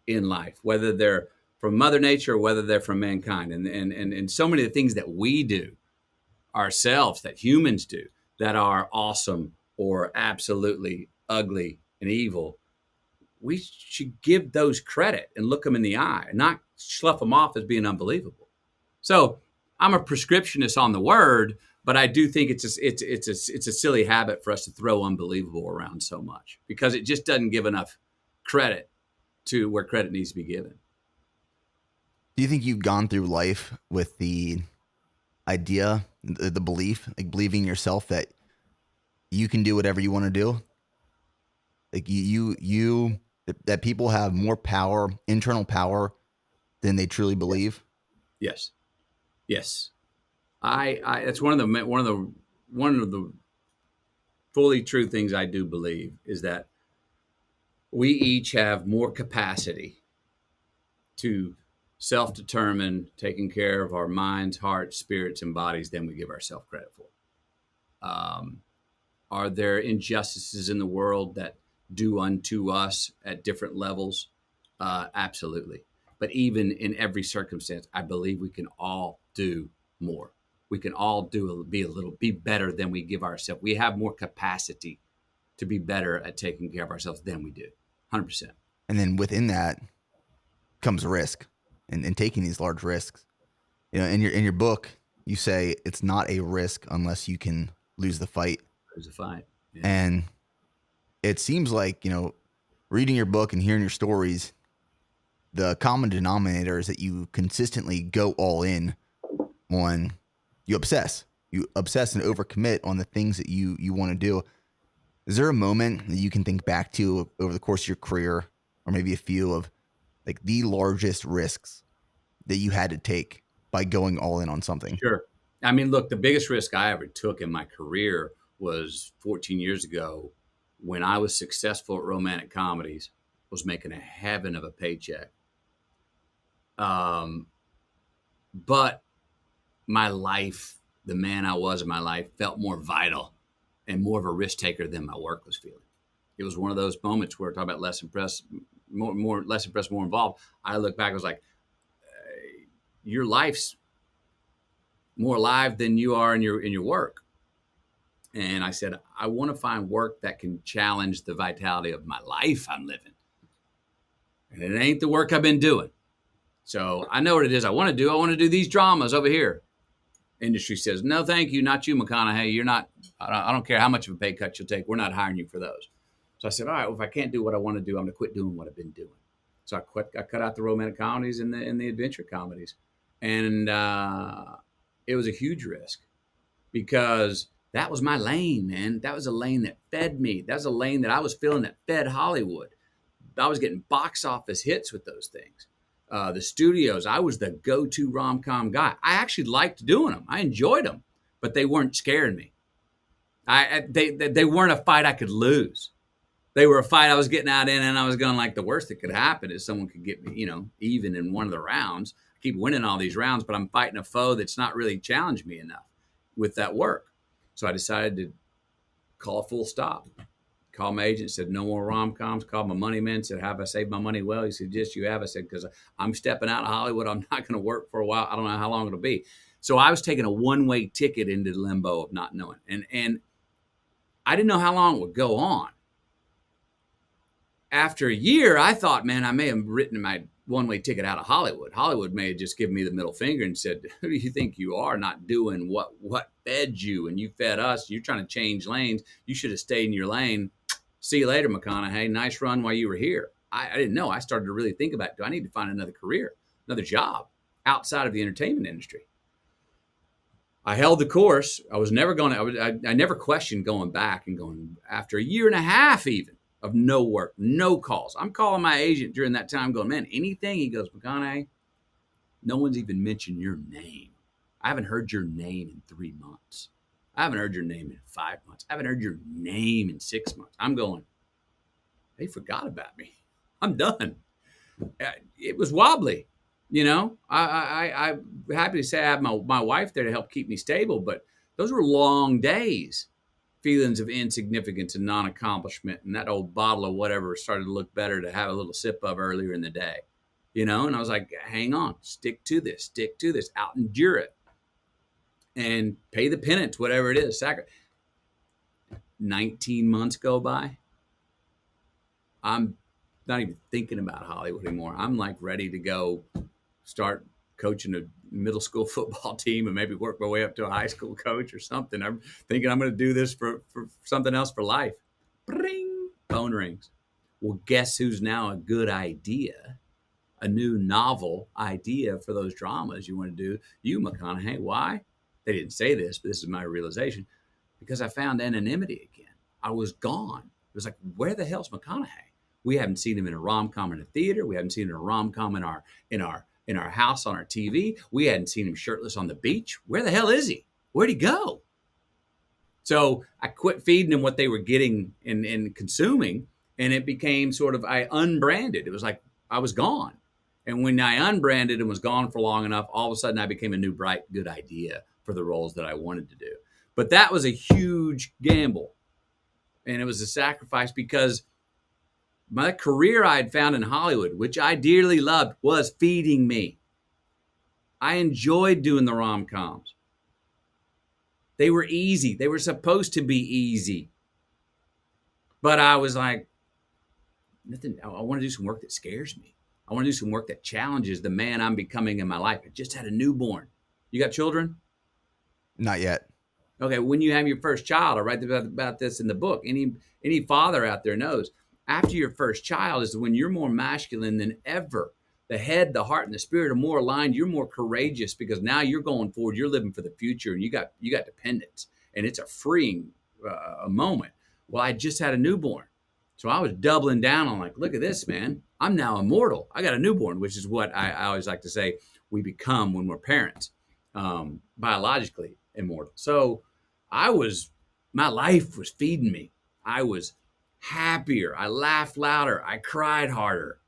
in life, whether they're from Mother Nature or whether they're from mankind. And so many of the things that we do ourselves, that humans do, that are awesome or absolutely ugly and evil, we should give those credit and look them in the eye and not slough them off as being unbelievable. So I'm a prescriptionist on the word, but I do think it's a silly habit for us to throw unbelievable around so much, because it just doesn't give enough credit to where credit needs to be given. Do you think you've gone through life with the idea, the belief, like believing yourself that you can do whatever you want to do? Like that people have more power, internal power, than they truly believe? Yes. I that's one of the fully true things I do believe, is that we each have more capacity to self-determine taking care of our minds, hearts, spirits, and bodies than we give ourselves credit for. Are there injustices in the world that do unto us at different levels? Absolutely. But even in every circumstance, I believe we can all do more. We can all be better than we give ourselves. We have more capacity to be better at taking care of ourselves than we do. 100%. And then within that comes risk and taking these large risks. You know, in your book, you say it's not a risk unless you can lose the fight. There's a fight. Yeah. And it seems like, reading your book and hearing your stories, the common denominator is that you consistently go all in on, you obsess and overcommit on the things that you want to do. Is there a moment that you can think back to over the course of your career, or maybe a few, of like the largest risks that you had to take by going all in on something? Sure. I mean, look, the biggest risk I ever took in my career was 14 years ago when I was successful at romantic comedies, was making a heaven of a paycheck. Um, but my life, the man I was in my life, felt more vital and more of a risk taker than my work was feeling. It was one of those moments where, talk about less impressed, less impressed, more involved. I look back, I was like, your life's more alive than you are in your work. And I said, I want to find work that can challenge the vitality of my life I'm living. And it ain't the work I've been doing. So I know what it is I want to do. I want to do these dramas over here. Industry says, no, thank you. Not you, McConaughey. You're not, I don't care how much of a pay cut you'll take. We're not hiring you for those. So I said, all right, well, if I can't do what I want to do, I'm going to quit doing what I've been doing. So I cut out the romantic comedies and the adventure comedies. And it was a huge risk because that was my lane, man. That was a lane that fed me. That was a lane that I was feeling that fed Hollywood. I was getting box office hits with those things. The studios, I was the go-to rom-com guy. I actually liked doing them. I enjoyed them, but they weren't scaring me. They weren't a fight I could lose. They were a fight I was getting out in, and I was going like, the worst that could happen is someone could get me, even in one of the rounds. I keep winning all these rounds, but I'm fighting a foe that's not really challenged me enough with that work. So I decided to call a full stop. Called my agent, said, no more rom-coms. Called my money man, said, have I saved my money well? He said, yes, you have. I said, because I'm stepping out of Hollywood. I'm not going to work for a while. I don't know how long it'll be. So I was taking a one-way ticket into the limbo of not knowing. And I didn't know how long it would go on. After a year, I thought, man, I may have written my one-way ticket out of Hollywood. Hollywood may have just given me the middle finger and said, who do you think you are, not doing what fed you and you fed us? You're trying to change lanes. You should have stayed in your lane. See you later, McConaughey. Nice run while you were here. I didn't know. I started to really think about, do I need to find another career, another job outside of the entertainment industry? I held the course. I was never going to, I never questioned going back and going after a year and a half even of no work, no calls. I'm calling my agent during that time going, man, anything? He goes, McConaughey, no one's even mentioned your name. I haven't heard your name in 3 months. I haven't heard your name in 5 months. I haven't heard your name in 6 months. I'm going, they forgot about me. I'm done. It was wobbly. I'm happy to say I have my wife there to help keep me stable, but those were long days. Feelings of insignificance and non-accomplishment, and that old bottle of whatever started to look better to have a little sip of earlier in the day, and I was like, hang on, stick to this, out endure it, and pay the penance, whatever it is. 19 months go by. I'm not even thinking about Hollywood anymore. I'm like ready to go start coaching a middle school football team and maybe work my way up to a high school coach or something. I'm thinking I'm going to do this for something else for life. Bring, phone rings. Well, guess who's now a good idea? A new novel idea for those dramas you want to do. You, McConaughey. Why? They didn't say this, but this is my realization. Because I found anonymity again. I was gone. It was like, where the hell's McConaughey? We haven't seen him in a rom-com in a theater. We haven't seen him in a rom-com in our house on our TV. We hadn't seen him shirtless on the beach. Where the hell is he? Where'd he go? So I quit feeding him what they were getting and consuming, and it became sort of, I unbranded. It was like I was gone. And when I unbranded and was gone for long enough, all of a sudden I became a new, bright, good idea for the roles that I wanted to do. But that was a huge gamble. And it was a sacrifice because my career I had found in Hollywood, which I dearly loved, was feeding me. I enjoyed doing the rom-coms. They were easy. They were supposed to be easy. But I was like, nothing. I want to do some work that scares me. I want to do some work that challenges the man I'm becoming in my life. I just had a newborn. You got children? Not yet. Okay, when you have your first child, I write about this in the book. Any father out there knows after your first child is when you're more masculine than ever. The head, the heart, and the spirit are more aligned. You're more courageous because now you're going forward. You're living for the future, and you got dependence, and it's a freeing moment. Well, I just had a newborn, so I was doubling down on like, look at this, man. I'm now immortal. I got a newborn, which is what I always like to say we become when we're parents, biologically immortal. So my life was feeding me. I was happier. I laughed louder. I cried harder.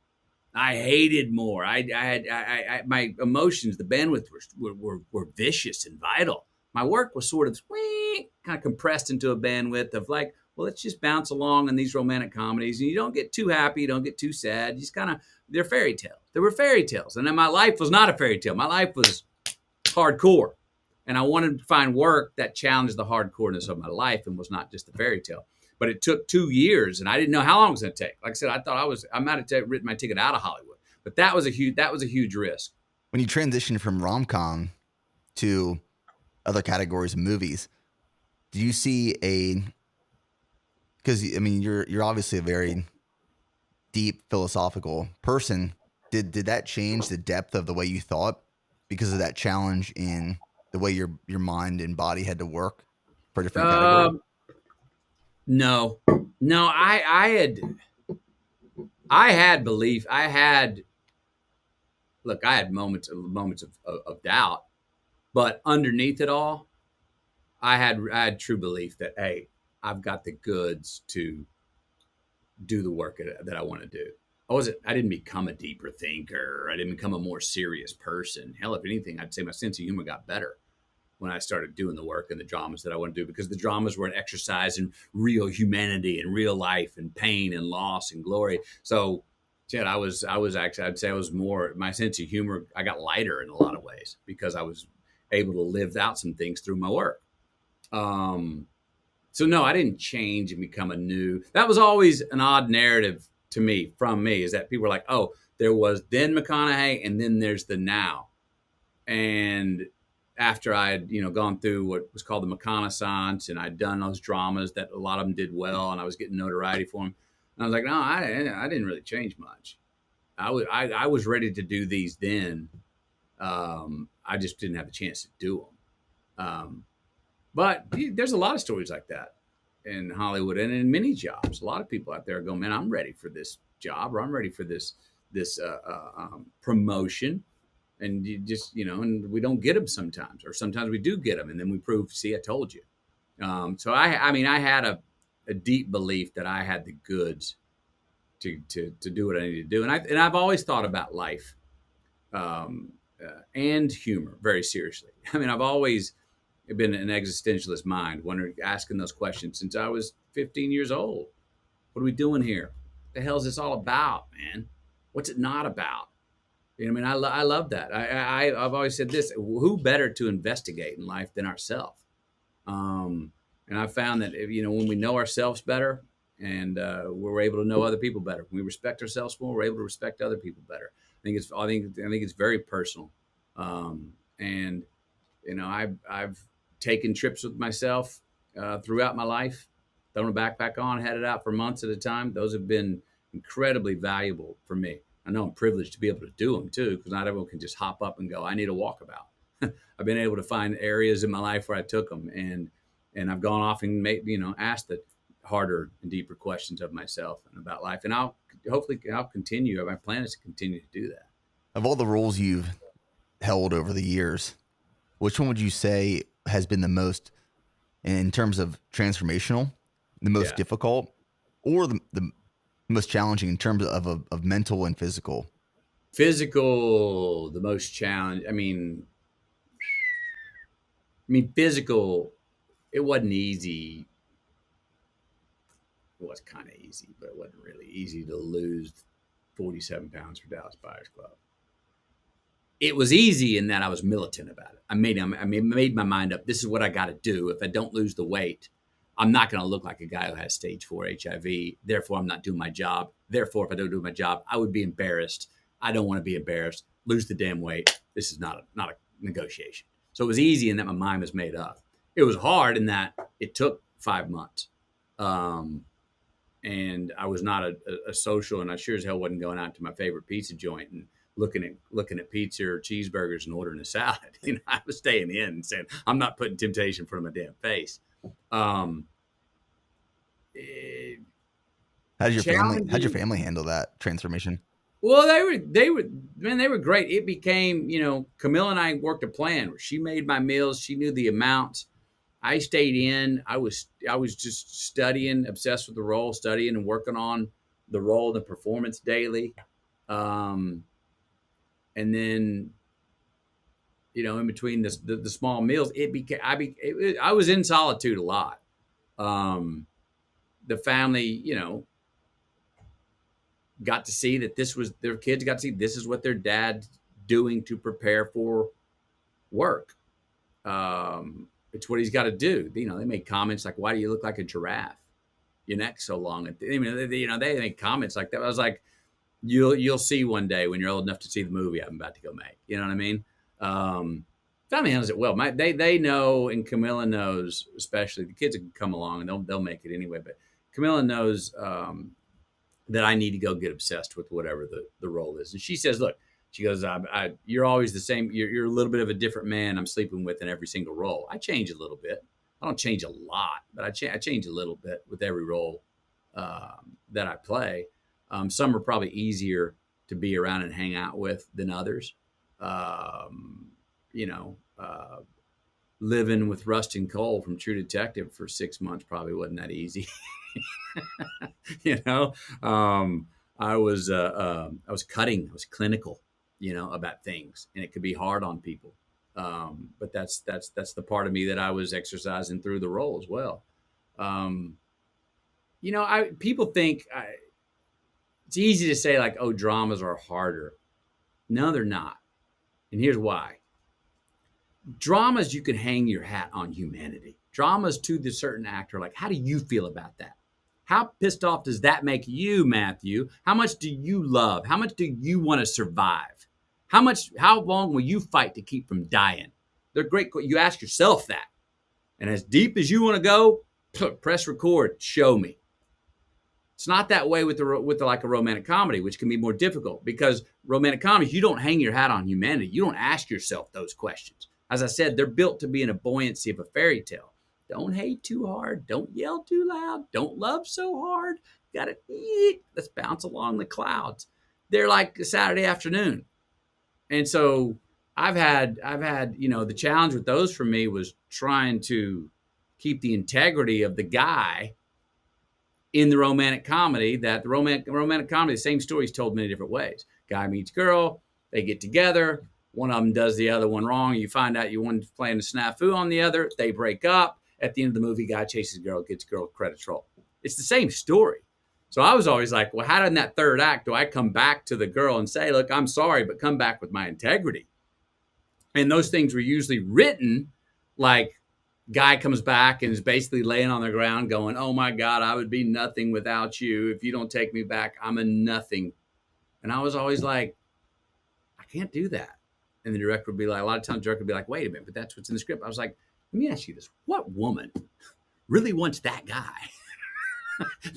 I hated more. My emotions, the bandwidth were vicious and vital. My work was sort of kind of compressed into a bandwidth of like, well, let's just bounce along in these romantic comedies. And you don't get too happy. You don't get too sad. You just kind of, they're fairy tales. They were fairy tales. And then my life was not a fairy tale. My life was hardcore. And I wanted to find work that challenged the hardcoreness of my life and was not just a fairy tale. But it took 2 years, and I didn't know how long it was going to take. Like I said, I might have written my ticket out of Hollywood, but that was a huge risk. When you transitioned from rom-com to other categories of movies, do you see because I mean you're obviously a very deep philosophical person. Did that change the depth of the way you thought because of that challenge in the way your mind and body had to work for different categories? No, I had belief. I had moments of doubt, but underneath it all, I had true belief that, hey, I've got the goods to do the work that I want to do. I didn't become a deeper thinker. I didn't become a more serious person. Hell, if anything, I'd say my sense of humor got better when I started doing the work and the dramas that I want to do, because the dramas were an exercise in real humanity and real life and pain and loss and glory. So, Chad, I was actually, I'd say I was more, my sense of humor, I got lighter in a lot of ways because I was able to live out some things through my work. So no, I didn't change and become that was always an odd narrative to me, is that people were like, oh, there was then McConaughey and then there's the now. And after I had, gone through what was called the McConaissance, and I'd done those dramas that a lot of them did well, and I was getting notoriety for them. And I was like, no, I didn't really change much. I was ready to do these then. I just didn't have a chance to do them. But there's a lot of stories like that in Hollywood and in many jobs. A lot of people out there go, man, I'm ready for this job, or I'm ready for this promotion. And you just, and we don't get them sometimes, or sometimes we do get them, and then we prove, see, I told you. So I mean, I had a deep belief that I had the goods to do what I needed to do, and I've always thought about life and humor very seriously. I mean, I've always been an existentialist mind, asking those questions since I was 15 years old. What are we doing here? What the hell is this all about, man? What's it not about? I mean, I love that. I've always said this: who better to investigate in life than ourselves? And I found that when we know ourselves better, and we're able to know other people better, when we respect ourselves more, we're able to respect other people better. I think it's very personal. And I've taken trips with myself throughout my life, thrown a backpack on, had it out for months at a time. Those have been incredibly valuable for me. I know I'm privileged to be able to do them too, because not everyone can just hop up and go, I need a walkabout. I've been able to find areas in my life where I took them, and I've gone off and asked the harder and deeper questions of myself and about life. And I'll continue. My plan is to continue to do that. Of all the roles you've held over the years, which one would you say has been the most, in terms of transformational, the most difficult, or the most challenging in terms of mental and physical? Physical, the most challenge. I mean, physical, it wasn't easy. It was kind of easy, but it wasn't really easy to lose 47 pounds for Dallas Buyers Club. It was easy in that I was militant about it. I made my mind up. This is what I got to do. If I don't lose the weight, I'm not going to look like a guy who has stage 4 HIV. Therefore, I'm not doing my job. Therefore, if I don't do my job, I would be embarrassed. I don't want to be embarrassed. Lose the damn weight. This is not a negotiation. So it was easy in that my mind was made up. It was hard in that it took 5 months. and I was not a social, and I sure as hell wasn't going out to my favorite pizza joint and looking at pizza or cheeseburgers and ordering a salad. I was staying in and saying, I'm not putting temptation in front of my damn face. Eh, How'd your challenging. family handle that transformation? Well, they were great. It became, Camilla and I worked a plan where she made my meals. She knew the amounts. I stayed in. I was just studying, obsessed with the role, studying and working on the role, the performance daily. And then, in between the small meals, I was in solitude a lot. The family, got to see that their kids got to see this is what their dad's doing to prepare for work. It's what he's got to do. They make comments like, "Why do you look like a giraffe? Your neck's so long." They make comments like that. I was like, "You'll see one day when you're old enough to see the movie I'm about to go make." You know what I mean? Family handles it well. They know, and Camilla knows, especially the kids can come along and they'll make it anyway. But Camilla knows that I need to go get obsessed with whatever the role is. And she says, "Look," she goes, "You're always the same. You're a little bit of a different man I'm sleeping with in every single role. I change a little bit. I don't change a lot, but I change a little bit with every role that I play. Some are probably easier to be around and hang out with than others. You know, living with Rustin Cole from True Detective for 6 months probably wasn't that easy." you know, I was cutting, I was clinical, about things, and it could be hard on people. But that's the part of me that I was exercising through the role as well. People think it's easy to say like, oh, dramas are harder. No, they're not. And here's why. Dramas, you can hang your hat on humanity. Dramas to the certain actor, like, how do you feel about that? How pissed off does that make you, Matthew? How much do you love? How much do you want to survive? How long will you fight to keep from dying? They're great. You ask yourself that. And as deep as you want to go, press record, show me. It's not that way with like a romantic comedy, which can be more difficult, because romantic comedies, you don't hang your hat on humanity. You don't ask yourself those questions. As I said, they're built to be in a buoyancy of a fairy tale. Don't hate too hard. Don't yell too loud. Don't love so hard. Gotta eat. Let's bounce along the clouds. They're like a Saturday afternoon. And so I've had, the challenge with those for me was trying to keep the integrity of the guy in the romantic comedy. That the romantic comedy, the same story is told many different ways. Guy meets girl, they get together. One of them does the other one wrong. You find out one's playing a snafu on the other. They break up. At the end of the movie, guy chases girl, gets girl credits roll. It's the same story. So I was always like, well, how in that third act do I come back to the girl and say, look, I'm sorry, but come back with my integrity? And those things were usually written like, guy comes back and is basically laying on the ground going, oh my God, I would be nothing without you. If you don't take me back, I'm a nothing. And I was always like, I can't do that. And the director would be like, a lot of times the director would be like, wait a minute, but that's what's in the script. I was like, let me ask you this. What woman really wants that guy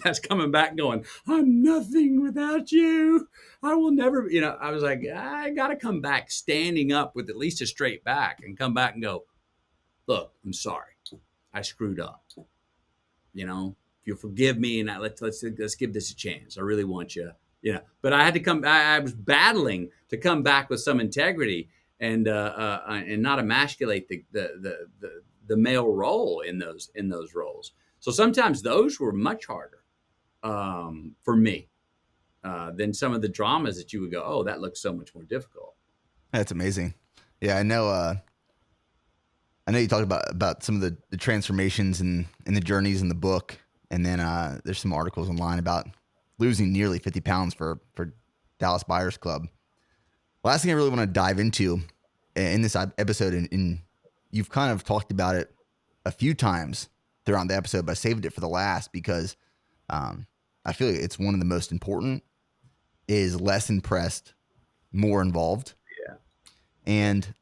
that's coming back going, I'm nothing without you. I will never, I was like, I got to come back standing up with at least a straight back and come back and go, look, I'm sorry. I screwed up. If you'll forgive me and let's give this a chance. I really want you. But I had to come. I was battling to come back with some integrity and not emasculate the male role in those roles. So sometimes those were much harder for me than some of the dramas that you would go, oh, that looks so much more difficult. That's amazing. Yeah, I know you talked about some of the transformations and the journeys in the book, and then there's some articles online about losing nearly 50 pounds for Dallas Buyers Club. Last thing I really want to dive into in this episode, and you've kind of talked about it a few times throughout the episode, but I saved it for the last because I feel like it's one of the most important, is less impressed, more involved. Yeah. And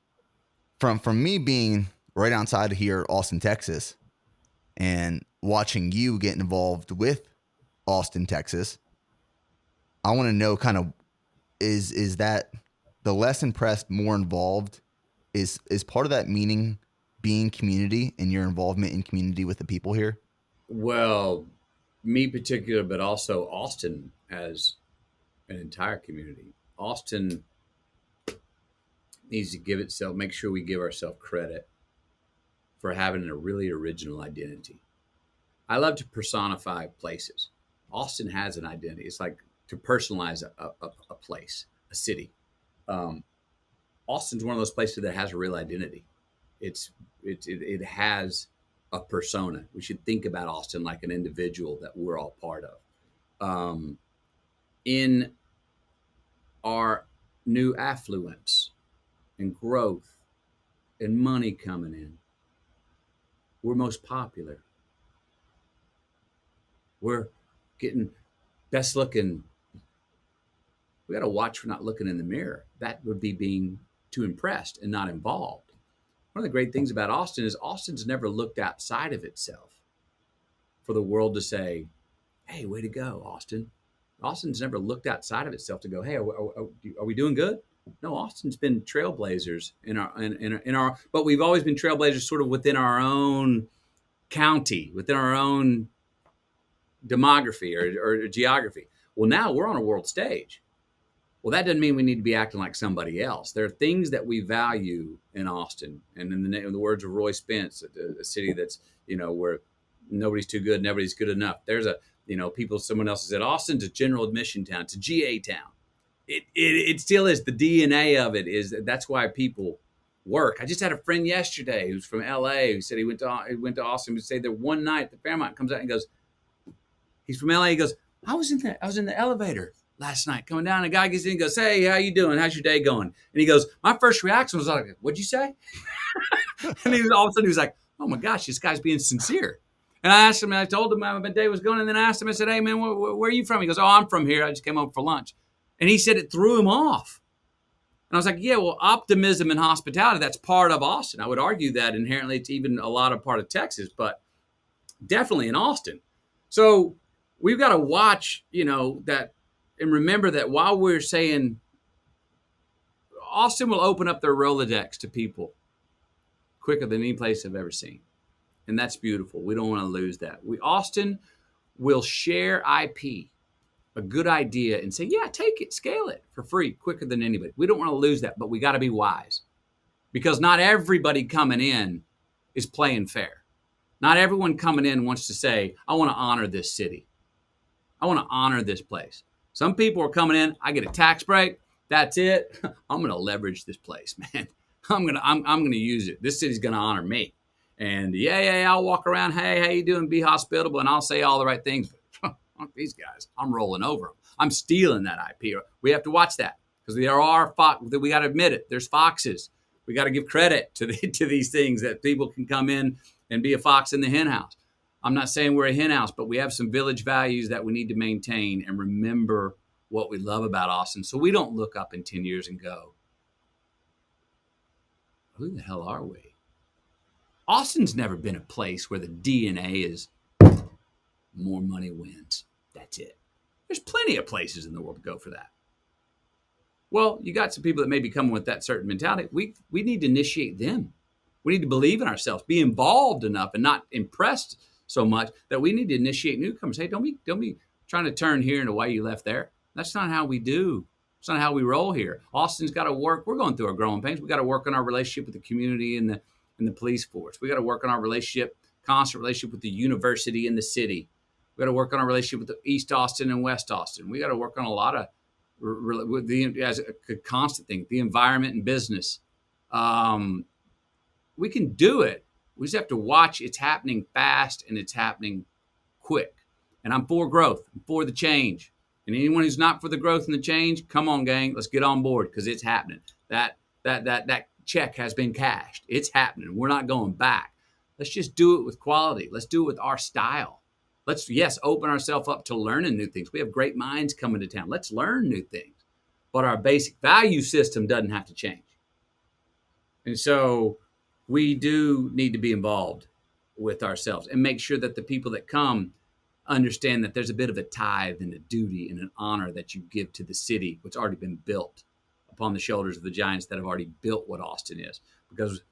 from me being right outside of here, Austin, Texas, and watching you get involved with Austin, Texas. I want to know kind of is that the less impressed, more involved? Is part of that meaning being community and your involvement in community with the people here? Well, me particular, but also Austin as an entire community. Austin needs to give itself, make sure we give ourselves credit for having a really original identity. I love to personify places. Austin has an identity. It's like to personalize a place, a city. Um, Austin's one of those places that has a real identity. It has a persona. We should think about Austin like an individual that we're all part of. In our new affluence and growth and money coming in, we're most popular. We're getting best looking. We got to watch for not looking in the mirror. That would be being too impressed and not involved. One of the great things about Austin is Austin's never looked outside of itself for the world to say, hey, way to go, Austin. Austin's never looked outside of itself to go, hey, are we doing good? No, Austin's been trailblazers in our, but we've always been trailblazers sort of within our own county, within our own demography or geography. Well, now we're on a world stage. Well, that doesn't mean we need to be acting like somebody else. There are things that we value in Austin, and in the words of Roy Spence, a city that's where nobody's too good, nobody's good enough. There's someone else said Austin's a general admission town. It's a GA town. It still is. The DNA of it is that's why people work. I just had a friend yesterday who's from LA who said he went to Austin. He stayed there one night at the Fairmont. Comes out and goes, he's from LA. He goes, I was in the elevator last night coming down. A guy gets in and goes, hey, how you doing? How's your day going? And he goes, my first reaction was like, what'd you say? And all of a sudden he was like, oh my gosh, this guy's being sincere. And I asked him, and I told him how my day was going. And then I asked him, I said, hey man, where are you from? He goes, oh, I'm from here. I just came over for lunch. And he said it threw him off. And I was like, yeah, well, optimism and hospitality, that's part of Austin. I would argue that inherently it's even a lot of part of Texas, but definitely in Austin. So we've got to watch, that and remember that while we're saying Austin will open up their Rolodex to people quicker than any place I've ever seen. And that's beautiful. We don't want to lose that. Austin will share IP, a good idea, and say, yeah, take it, scale it for free, quicker than anybody. We don't want to lose that, but we got to be wise because not everybody coming in is playing fair. Not everyone coming in wants to say, I want to honor this city. I want to honor this place. Some people are coming in, I get a tax break. That's it. I'm going to leverage this place, man. I'm going to use it. This city's going to honor me. And yeah, I'll walk around. Hey, how you doing? Be hospitable. And I'll say all the right things. These guys, I'm rolling over them. I'm stealing that IP. We have to watch that because there are we got to admit it. There's foxes. We got to give credit to these things that people can come in and be a fox in the hen house. I'm not saying we're a hen house, but we have some village values that we need to maintain and remember what we love about Austin. So we don't look up in 10 years and go, who the hell are we? Austin's never been a place where the DNA is more money wins. That's it. There's plenty of places in the world to go for that. Well, you got some people that may be coming with that certain mentality. We need to initiate them. We need to believe in ourselves, be involved enough and not impressed so much that we need to initiate newcomers. Hey, don't be trying to turn here into why you left there. That's not how we do. It's not how we roll here. Austin's got to work. We're going through our growing pains. We got to work on our relationship with the community and the police force. We got to work on our constant relationship with the university and the city. We got to work on our relationship with the East Austin and West Austin. We got to work on a lot of as a constant thing, the environment and business. We can do it. We just have to watch. It's happening fast and it's happening quick. And I'm for growth. I'm for the change. And anyone who's not for the growth and the change, come on, gang. Let's get on board because it's happening. That check has been cashed. It's happening. We're not going back. Let's just do it with quality. Let's do it with our style. Let's, yes, open ourselves up to learning new things. We have great minds coming to town. Let's learn new things. But our basic value system doesn't have to change. And so we do need to be involved with ourselves and make sure that the people that come understand that there's a bit of a tithe and a duty and an honor that you give to the city, which already been built upon the shoulders of the giants that have already built what Austin is. Because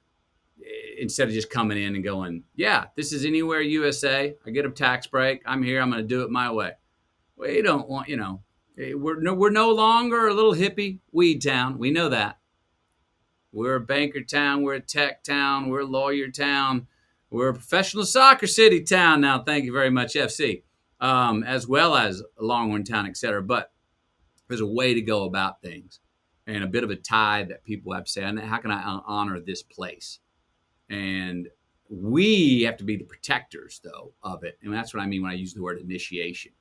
instead of just coming in and going, yeah, this is Anywhere USA, I get a tax break, I'm here, I'm going to do it my way. We don't want, we're no longer a little hippie weed town. We know that. We're a banker town. We're a tech town. We're a lawyer town. We're a professional soccer city town now. Thank you very much, FC, as well as a Longhorn town, etc. But there's a way to go about things, and a bit of a tithe that people have to say, how can I honor this place? And we have to be the protectors, though, of it. And that's what I mean when I use the word initiation.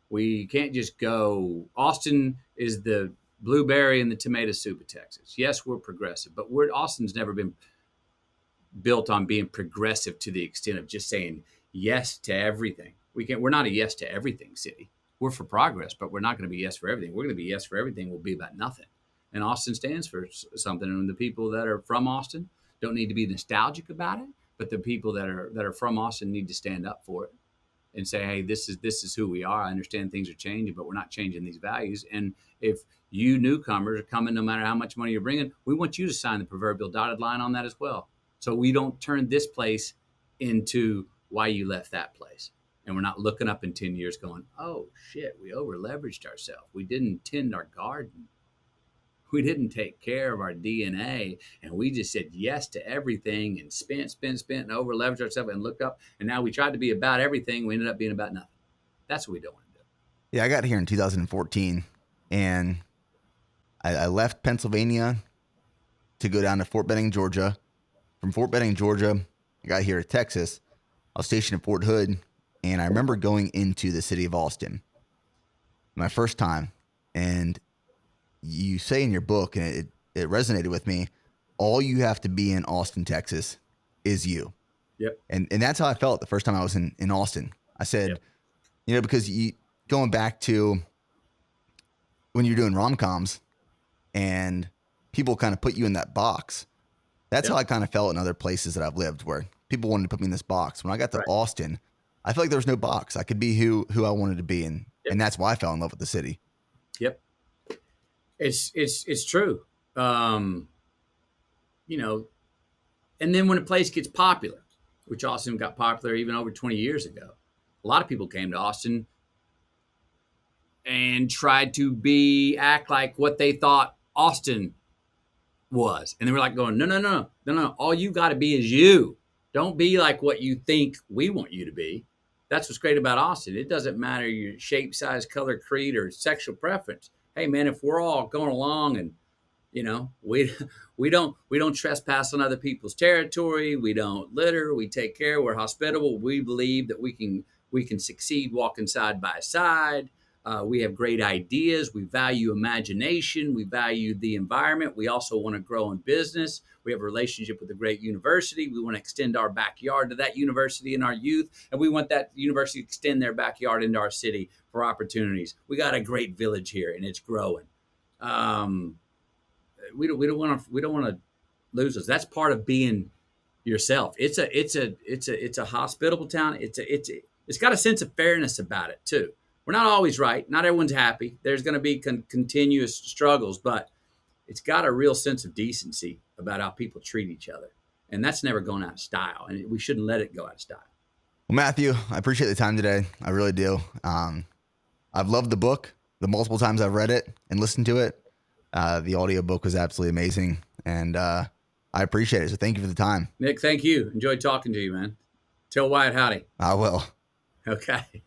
We can't just go, Austin is the blueberry and the tomato soup of Texas. Yes, we're progressive, but Austin's never been built on being progressive to the extent of just saying yes to everything. We're not a yes to everything city. We're for progress, but we're not going to be yes for everything. We're going to be yes for everything. We'll be about nothing. And Austin stands for something. And the people that are from Austin don't need to be nostalgic about it, but the people that are from Austin need to stand up for it and say, hey, this is who we are. I understand things are changing, but we're not changing these values. And if you newcomers are coming, no matter how much money you're bringing, we want you to sign the proverbial dotted line on that as well. So we don't turn this place into why you left that place. And we're not looking up in 10 years going, oh, shit, we over leveraged ourselves. We didn't tend our garden. We didn't take care of our DNA, and we just said yes to everything and spent, and over leveraged ourselves and looked up. And now we tried to be about everything. We ended up being about nothing. That's what we don't want to do. Yeah, I got here in 2014, and I left Pennsylvania to go down to Fort Benning, Georgia. From Fort Benning, Georgia, I got here to Texas. I was stationed at Fort Hood, and I remember going into the city of Austin my first time, and you say in your book, and it resonated with me, all you have to be in Austin, Texas is you. Yep. And that's how I felt the first time I was in Austin. I said, yep. Because going back to when you're doing rom-coms and people kind of put you in that box, that's how I kind of felt in other places that I've lived where people wanted to put me in this box. When I got to Austin, I felt like there was no box. I could be who I wanted to be. And that's why I fell in love with the city. Yep. It's true. And then when a place gets popular, which Austin got popular even over 20 years ago, a lot of people came to Austin and tried to act like what they thought Austin was. And they were like going, no. All you got to be is you. Don't be like what you think we want you to be. That's what's great about Austin. It doesn't matter your shape, size, color, creed, or sexual preference. Hey man, if we're all going along and we don't trespass on other people's territory, we don't litter, we take care, we're hospitable, we believe that we can succeed walking side by side. We have great ideas. We value imagination. We value the environment. We also want to grow in business. We have a relationship with a great university. We want to extend our backyard to that university in our youth. And we want that university to extend their backyard into our city for opportunities. We got a great village here and it's growing. We don't want to lose us. That's part of being yourself. It's a hospitable town. It's got a sense of fairness about it too. We're not always right. Not everyone's happy. There's going to be continuous struggles, but it's got a real sense of decency about how people treat each other. And that's never gone out of style. And we shouldn't let it go out of style. Well, Matthew, I appreciate the time today. I really do. I've loved the book the multiple times I've read it and listened to it. The audio book was absolutely amazing. And I appreciate it. So thank you for the time. Nick, thank you. Enjoyed talking to you, man. Tell Wyatt howdy. I will. Okay.